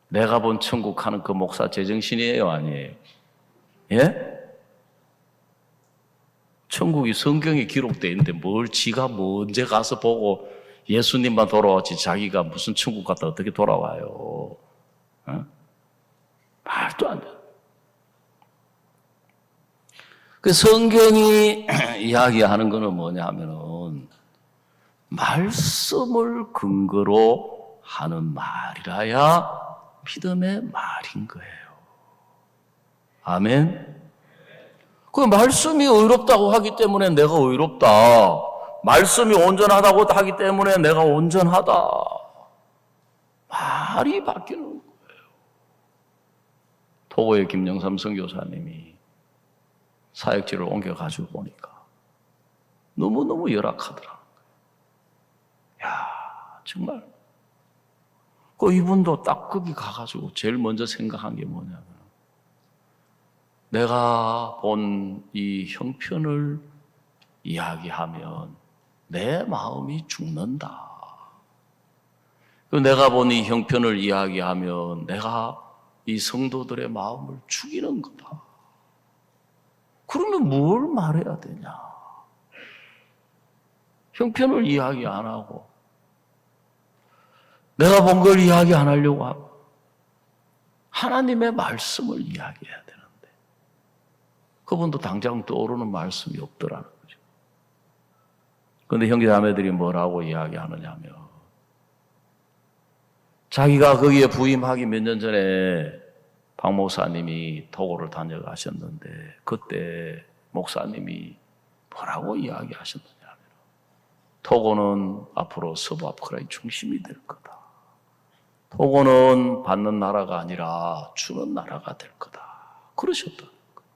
내가 본 천국 하는 그 목사 제정신이에요, 아니에요? 천국이 성경에 기록되어 있는데 뭘 지가 언제 가서 보고 예수님만 돌아왔지 자기가 무슨 천국 갔다 어떻게 돌아와요? 말도 안 돼. 그 성경이 이야기하는 거는 뭐냐 하면은 말씀을 근거로 하는 말이라야 믿음의 말인 거예요. 아멘. 그 말씀이 의롭다고 하기 때문에 내가 의롭다. 말씀이 온전하다고 하기 때문에 내가 온전하다. 말이 바뀌는 거예요. 토고의 김영삼 선교사님이 사역지를 옮겨가지고 보니까 너무너무 열악하더라. 야, 정말. 그 이분도 딱 거기 가가지고 제일 먼저 생각한 게 뭐냐면 내가 본 이 형편을 이야기하면 내 마음이 죽는다. 내가 본 이 형편을 이야기하면 내가 이 성도들의 마음을 죽이는 거다. 그러면 뭘 말해야 되냐? 형편을 이야기 안 하고 내가 본 걸 이야기 안 하려고 하고 하나님의 말씀을 이야기해야 되는데 그분도 당장 떠오르는 말씀이 없더라는 거죠. 그런데 형제자매들이 뭐라고 이야기하느냐면 자기가 거기에 부임하기 몇 년 전에 박 목사님이 토고를 다녀가셨는데 그때 목사님이 뭐라고 이야기하셨느냐면 토고는 앞으로 서부 아프리카의 중심이 될 거다. 토고는 받는 나라가 아니라 주는 나라가 될 거다. 그러셨다는 거예요.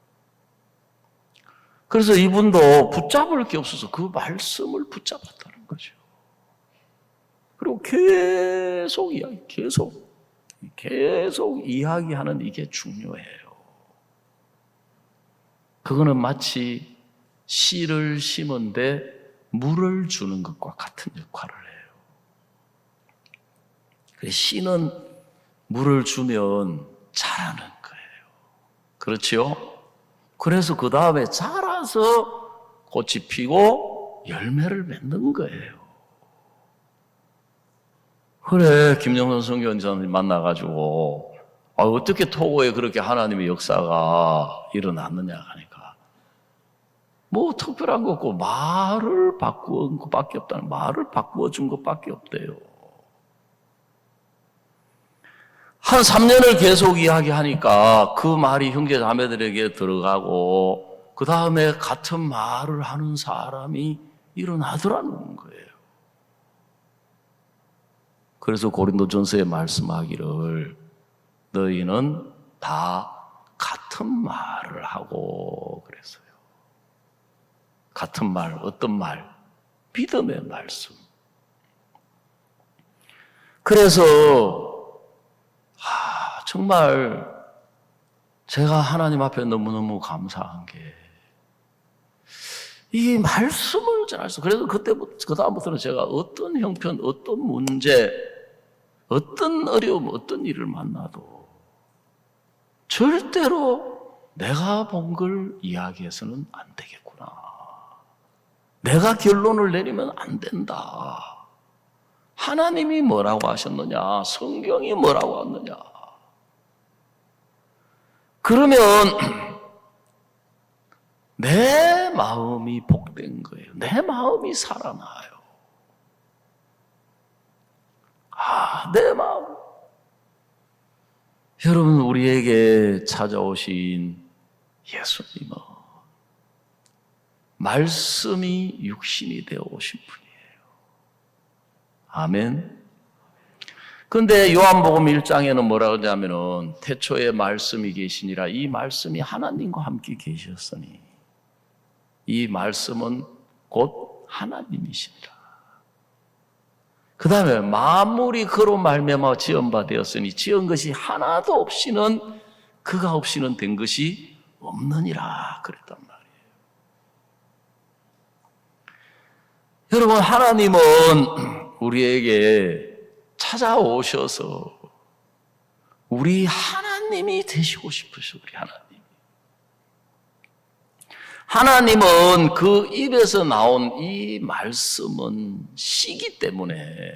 그래서 이분도 붙잡을 게 없어서 그 말씀을 붙잡았다는 거죠. 그리고 계속 이야기, 계속 이야기하는 이게 중요해요. 그거는 마치 씨를 심은데 물을 주는 것과 같은 역할을 해요. 씨는 물을 주면 자라는 거예요. 그렇죠? 그래서 그 다음에 자라서 꽃이 피고 열매를 맺는 거예요. 그래, 김영선 선교사님 만나가지고, 어떻게 토고에 그렇게 하나님의 역사가 일어났느냐 하니까, 특별한 거 없고, 말을 바꾸은 것밖에 없다는, 말을 바꾸어준 것밖에 없대요. 한 3년을 계속 이야기하니까 그 말이 형제 자매들에게 들어가고, 그 다음에 같은 말을 하는 사람이 일어나더라는 거예요. 그래서 고린도전서에 말씀하기를 너희는 다 같은 말을 하고 그랬어요. 같은 말, 어떤 말? 믿음의 말씀. 그래서 정말 제가 하나님 앞에 너무너무 감사한 게 이 말씀을 전할 그래서 그다음부터는 제가 어떤 형편, 어떤 문제, 어떤 어려움, 어떤 일을 만나도 절대로 내가 본 걸 이야기해서는 안 되겠구나. 내가 결론을 내리면 안 된다. 하나님이 뭐라고 하셨느냐? 성경이 뭐라고 하느냐? 그러면 내 마음이 복된 거예요. 내 마음이 살아나요. 내 마음. 여러분, 우리에게 찾아오신 예수님은 말씀이 육신이 되어 오신 분이에요. 아멘. 근데 요한복음 1장에는 뭐라고 하냐면은 태초에 말씀이 계시니라 이 말씀이 하나님과 함께 계셨으니 이 말씀은 곧 하나님이시니라. 그 다음에 만물이 그로 말미암아 지은 바 되었으니 지은 것이 하나도 없이는 그가 없이는 된 것이 없느니라 그랬단 말이에요. 여러분, 하나님은 우리에게 찾아오셔서 우리 하나님이 되시고 싶으셔. 우리 하나님은 그 입에서 나온 이 말씀은 씨기 때문에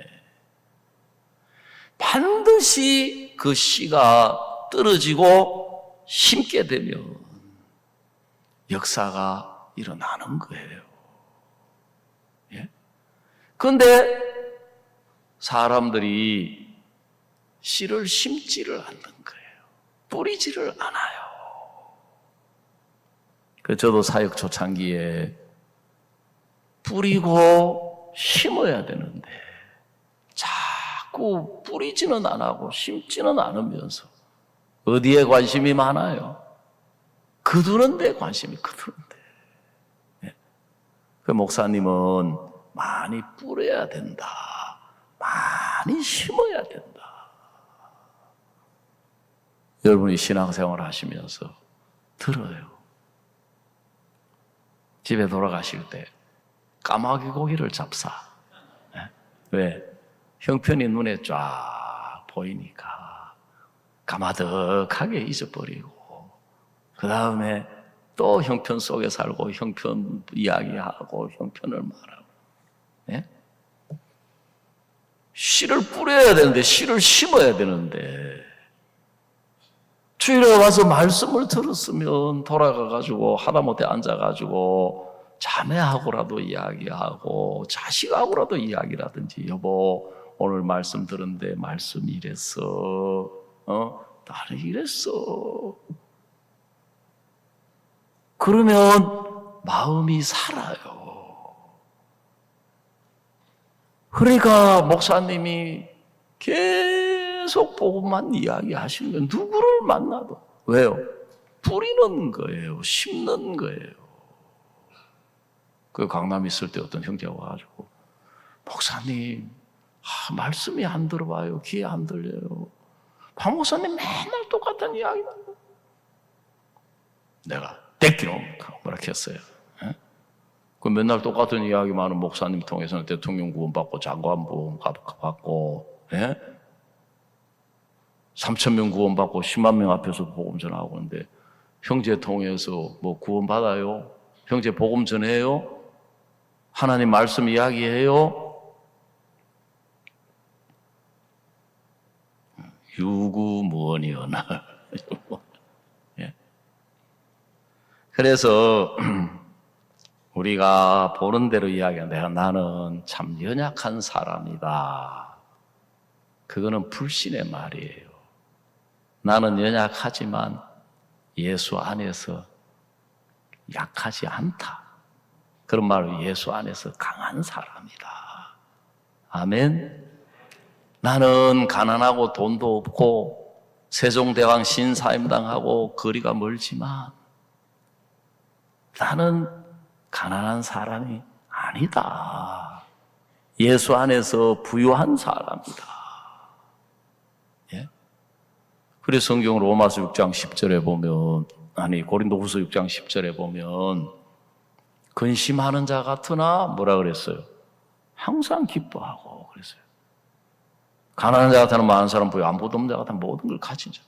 반드시 그 씨가 떨어지고 심게 되면 역사가 일어나는 거예요. 그런데 사람들이 씨를 심지를 않는 거예요. 뿌리지를 않아요. 저도 사역 초창기에 뿌리고 심어야 되는데 자꾸 뿌리지는 안 하고 심지는 않으면서 어디에 관심이 많아요? 거두는 데 관심이 거두는 데. 그 목사님은 많이 뿌려야 된다. 많이 심어야 된다. 여러분이 신앙생활 하시면서 들어요. 집에 돌아가실 때 까마귀 고기를 잡사. 왜? 형편이 눈에 쫙 보이니까 까마득하게 잊어버리고 그 다음에 또 형편 속에 살고 형편 이야기하고 형편을 말하고. 씨를 뿌려야 되는데 씨를 심어야 되는데 주일에 와서 말씀을 들었으면 돌아가가지고 하다못해 앉아가지고 자매하고라도 이야기하고 자식하고라도 이야기라든지 여보 오늘 말씀 들었는데 말씀이 이랬어. 나는 이랬어. 그러면 마음이 살아요. 그러니까 목사님이 계속 복음만 이야기하시는 거예요. 누구를 만나도. 왜요? 뿌리는 거예요. 심는 거예요. 그 강남에 있을 때 어떤 형제가 와가지고 목사님 말씀이 안 들어와요. 귀에 안 들려요. 박 목사님 맨날 똑같은 이야기만 내가 떼끼로 뭐라 했어요. 그 맨날 똑같은 이야기만 하는 목사님 통해서는 대통령 구원받고 장관 구원받고 3,000명 구원받고 10만 명 앞에서 복음 전하고 있는데 형제 통해서 뭐 구원받아요? 형제 복음 전해요? 하나님 말씀 이야기해요? 유구무원이었나. 그래서 우리가 보는 대로 이야기하는데 나는 참 연약한 사람이다. 그거는 불신의 말이에요. 나는 연약하지만 예수 안에서 약하지 않다. 그런 말로 예수 안에서 강한 사람이다. 아멘. 나는 가난하고 돈도 없고 세종대왕 신사임당하고 거리가 멀지만 나는 가난한 사람이 아니다. 예수 안에서 부유한 사람이다. 예? 그래서 성경 로마서 6장 10절에 보면, 아니 고린도후서 6장 10절에 보면 근심하는 자 같으나 뭐라 그랬어요? 항상 기뻐하고 그랬어요. 가난한 자 같으나 많은 사람 부여, 아무것도 없는 자 같으나 모든 걸 가진 자.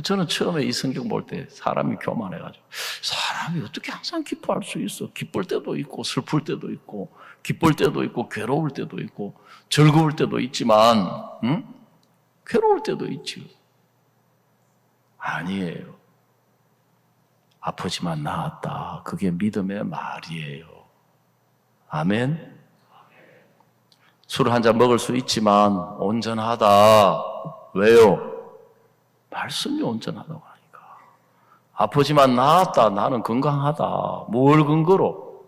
저는 처음에 이 성경 볼 때 사람이 교만해가지고, 사람이 어떻게 항상 기뻐할 수 있어? 기쁠 때도 있고 슬플 때도 있고 기쁠 때도 있고 괴로울 때도 있고 즐거울 때도 있지만 괴로울 때도 있지. 아니에요. 아프지만 나았다. 그게 믿음의 말이에요. 아멘. 술 한 잔 먹을 수 있지만 온전하다. 왜요? 말씀이 온전하다고 하니까. 아프지만 나았다. 나는 건강하다. 뭘 근거로?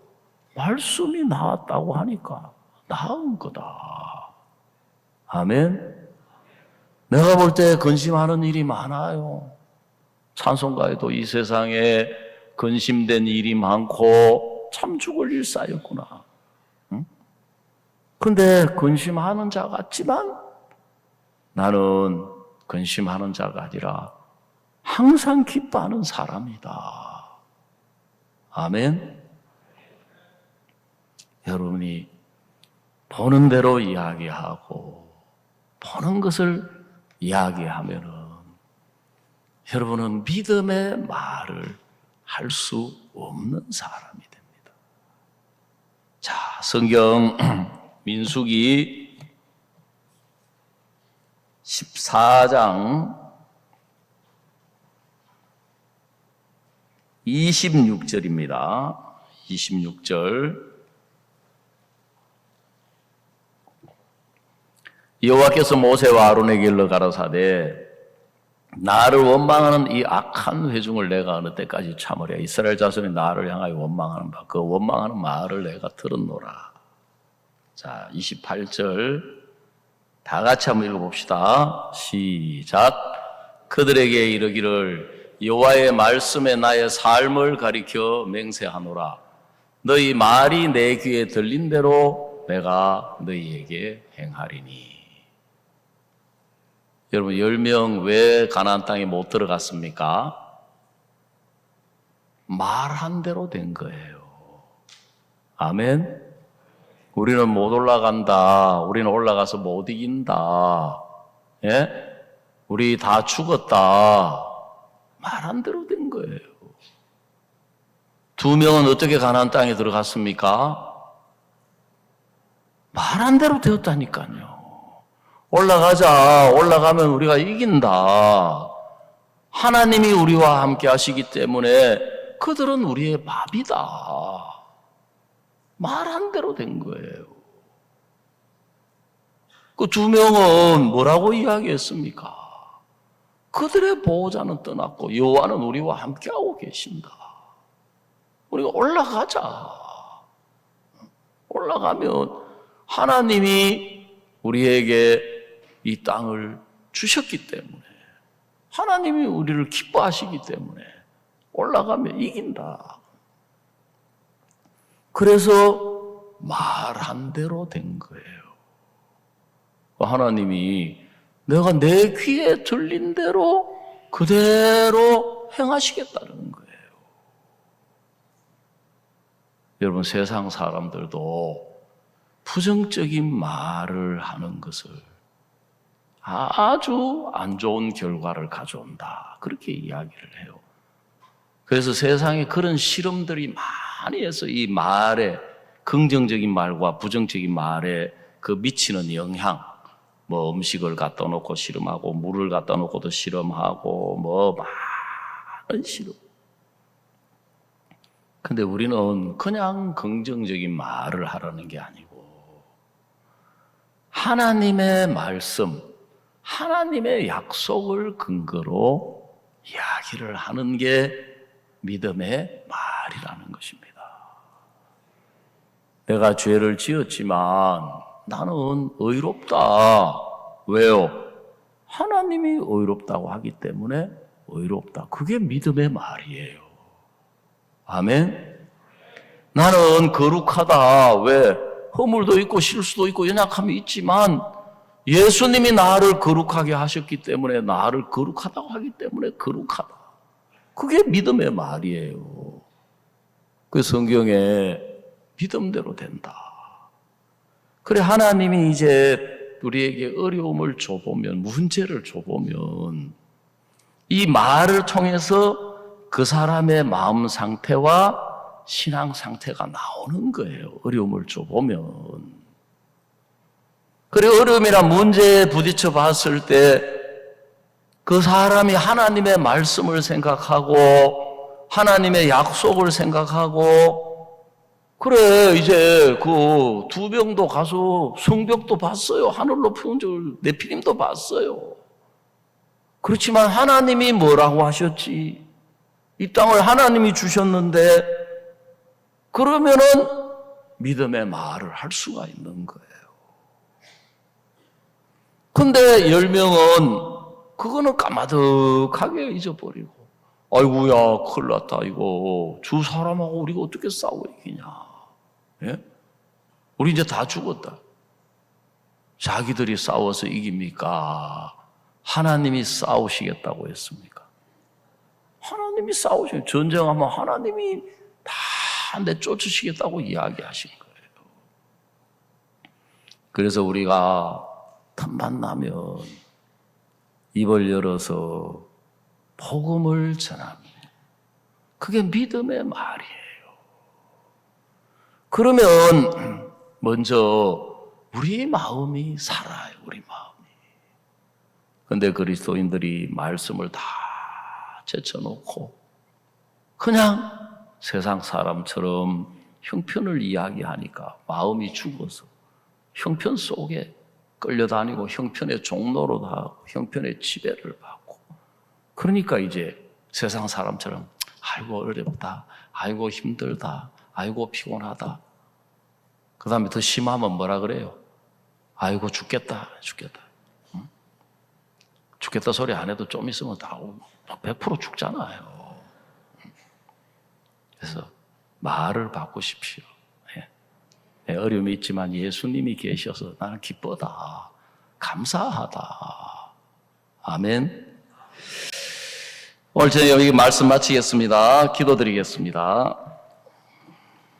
말씀이 나았다고 하니까 나은 거다. 아멘. 내가 볼 때 근심하는 일이 많아요. 찬송가에도 이 세상에 근심된 일이 많고 참 죽을 일 쌓였구나. 그런데 근심하는 자 같지만 나는 근심하는 자가 아니라 항상 기뻐하는 사람이다. 아멘. 여러분이 보는 대로 이야기하고 보는 것을 이야기하면은 여러분은 믿음의 말을 할 수 없는 사람이 됩니다. 자, 성경 민수기 14장 26절입니다. 26절. 여호와께서 모세와 아론에게 일러 가라사대 나를 원망하는 이 악한 회중을 내가 어느 때까지 참으랴. 이스라엘 자손이 나를 향하여 원망하는 바 그 원망하는 말을 내가 들었노라. 자, 28절 다 같이 한번 읽어봅시다. 시작. 그들에게 이르기를 여호와의 말씀에 나의 삶을 가리켜 맹세하노라. 너희 말이 내 귀에 들린 대로 내가 너희에게 행하리니. 여러분 10명 왜 가나안 땅에 못 들어갔습니까? 말한 대로 된 거예요. 아멘. 우리는 못 올라간다. 우리는 올라가서 못 이긴다. 예? 우리 다 죽었다. 말한 대로 된 거예요. 2명은 어떻게 가나안 땅에 들어갔습니까? 말한 대로 되었다니까요. 올라가자. 올라가면 우리가 이긴다. 하나님이 우리와 함께 하시기 때문에 그들은 우리의 밥이다. 말한 대로 된 거예요. 그 2명은 뭐라고 이야기했습니까? 그들의 보호자는 떠났고 여호와는 우리와 함께하고 계신다. 우리가 올라가자. 올라가면 하나님이 우리에게 이 땅을 주셨기 때문에 하나님이 우리를 기뻐하시기 때문에 올라가면 이긴다. 그래서 말한 대로 된 거예요. 하나님이 내가 내 귀에 들린 대로 그대로 행하시겠다는 거예요. 여러분 세상 사람들도 부정적인 말을 하는 것을 아주 안 좋은 결과를 가져온다. 그렇게 이야기를 해요. 그래서 세상에 그런 실험들이 많이 해서 이 말에 긍정적인 말과 부정적인 말에 그 미치는 영향, 뭐 음식을 갖다 놓고 실험하고 물을 갖다 놓고도 실험하고 뭐 많은 실험. 근데 우리는 그냥 긍정적인 말을 하라는 게 아니고 하나님의 말씀, 하나님의 약속을 근거로 이야기를 하는 게 믿음의 말이라는 것입니다. 내가 죄를 지었지만 나는 의롭다. 왜요? 하나님이 의롭다고 하기 때문에 의롭다. 그게 믿음의 말이에요. 아멘? 나는 거룩하다. 왜? 허물도 있고 실수도 있고 연약함이 있지만 예수님이 나를 거룩하게 하셨기 때문에 나를 거룩하다고 하기 때문에 거룩하다. 그게 믿음의 말이에요. 그 성경에 믿음대로 된다. 그래 하나님이 이제 우리에게 어려움을 줘보면 문제를 줘보면 이 말을 통해서 그 사람의 마음 상태와 신앙 상태가 나오는 거예요. 어려움을 줘보면. 그래 어려움이나 문제에 부딪혀 봤을 때 그 사람이 하나님의 말씀을 생각하고 하나님의 약속을 생각하고 그래 이제 그 두병도 가서 성벽도 봤어요. 하늘 높이 온 줄 네피림도 봤어요. 그렇지만 하나님이 뭐라고 하셨지? 이 땅을 하나님이 주셨는데 그러면은 믿음의 말을 할 수가 있는 거예요. 근데 10명은 그거는 까마득하게 잊어버리고 아이고야 큰일 났다 이거 주 사람하고 우리가 어떻게 싸워 이기냐. 예? 우리 이제 다 죽었다. 자기들이 싸워서 이깁니까? 하나님이 싸우시겠다고 했습니까? 하나님이 싸우시겠다. 전쟁하면 하나님이 다 내쫓으시겠다고 이야기하신 거예요. 그래서 우리가 틈만 나면 입을 열어서 복음을 전합니다. 그게 믿음의 말이에요. 그러면 먼저 우리 마음이 살아요. 우리 마음이. 그런데 그리스도인들이 말씀을 다 제쳐놓고 그냥 세상 사람처럼 형편을 이야기하니까 마음이 죽어서 형편 속에 끌려다니고 형편의 종로로 하고 형편의 지배를 받고 그러니까 이제 세상 사람처럼 아이고 어렵다, 아이고 힘들다, 아이고 피곤하다. 그 다음에 더 심하면 뭐라 그래요? 아이고 죽겠다. 응? 죽겠다 소리 안 해도 좀 있으면 다 100% 죽잖아요. 그래서 말을 바꾸십시오. 어려움이 있지만 예수님이 계셔서 나는 기쁘다. 감사하다. 아멘. 오늘 저희 여기 말씀 마치겠습니다. 기도드리겠습니다.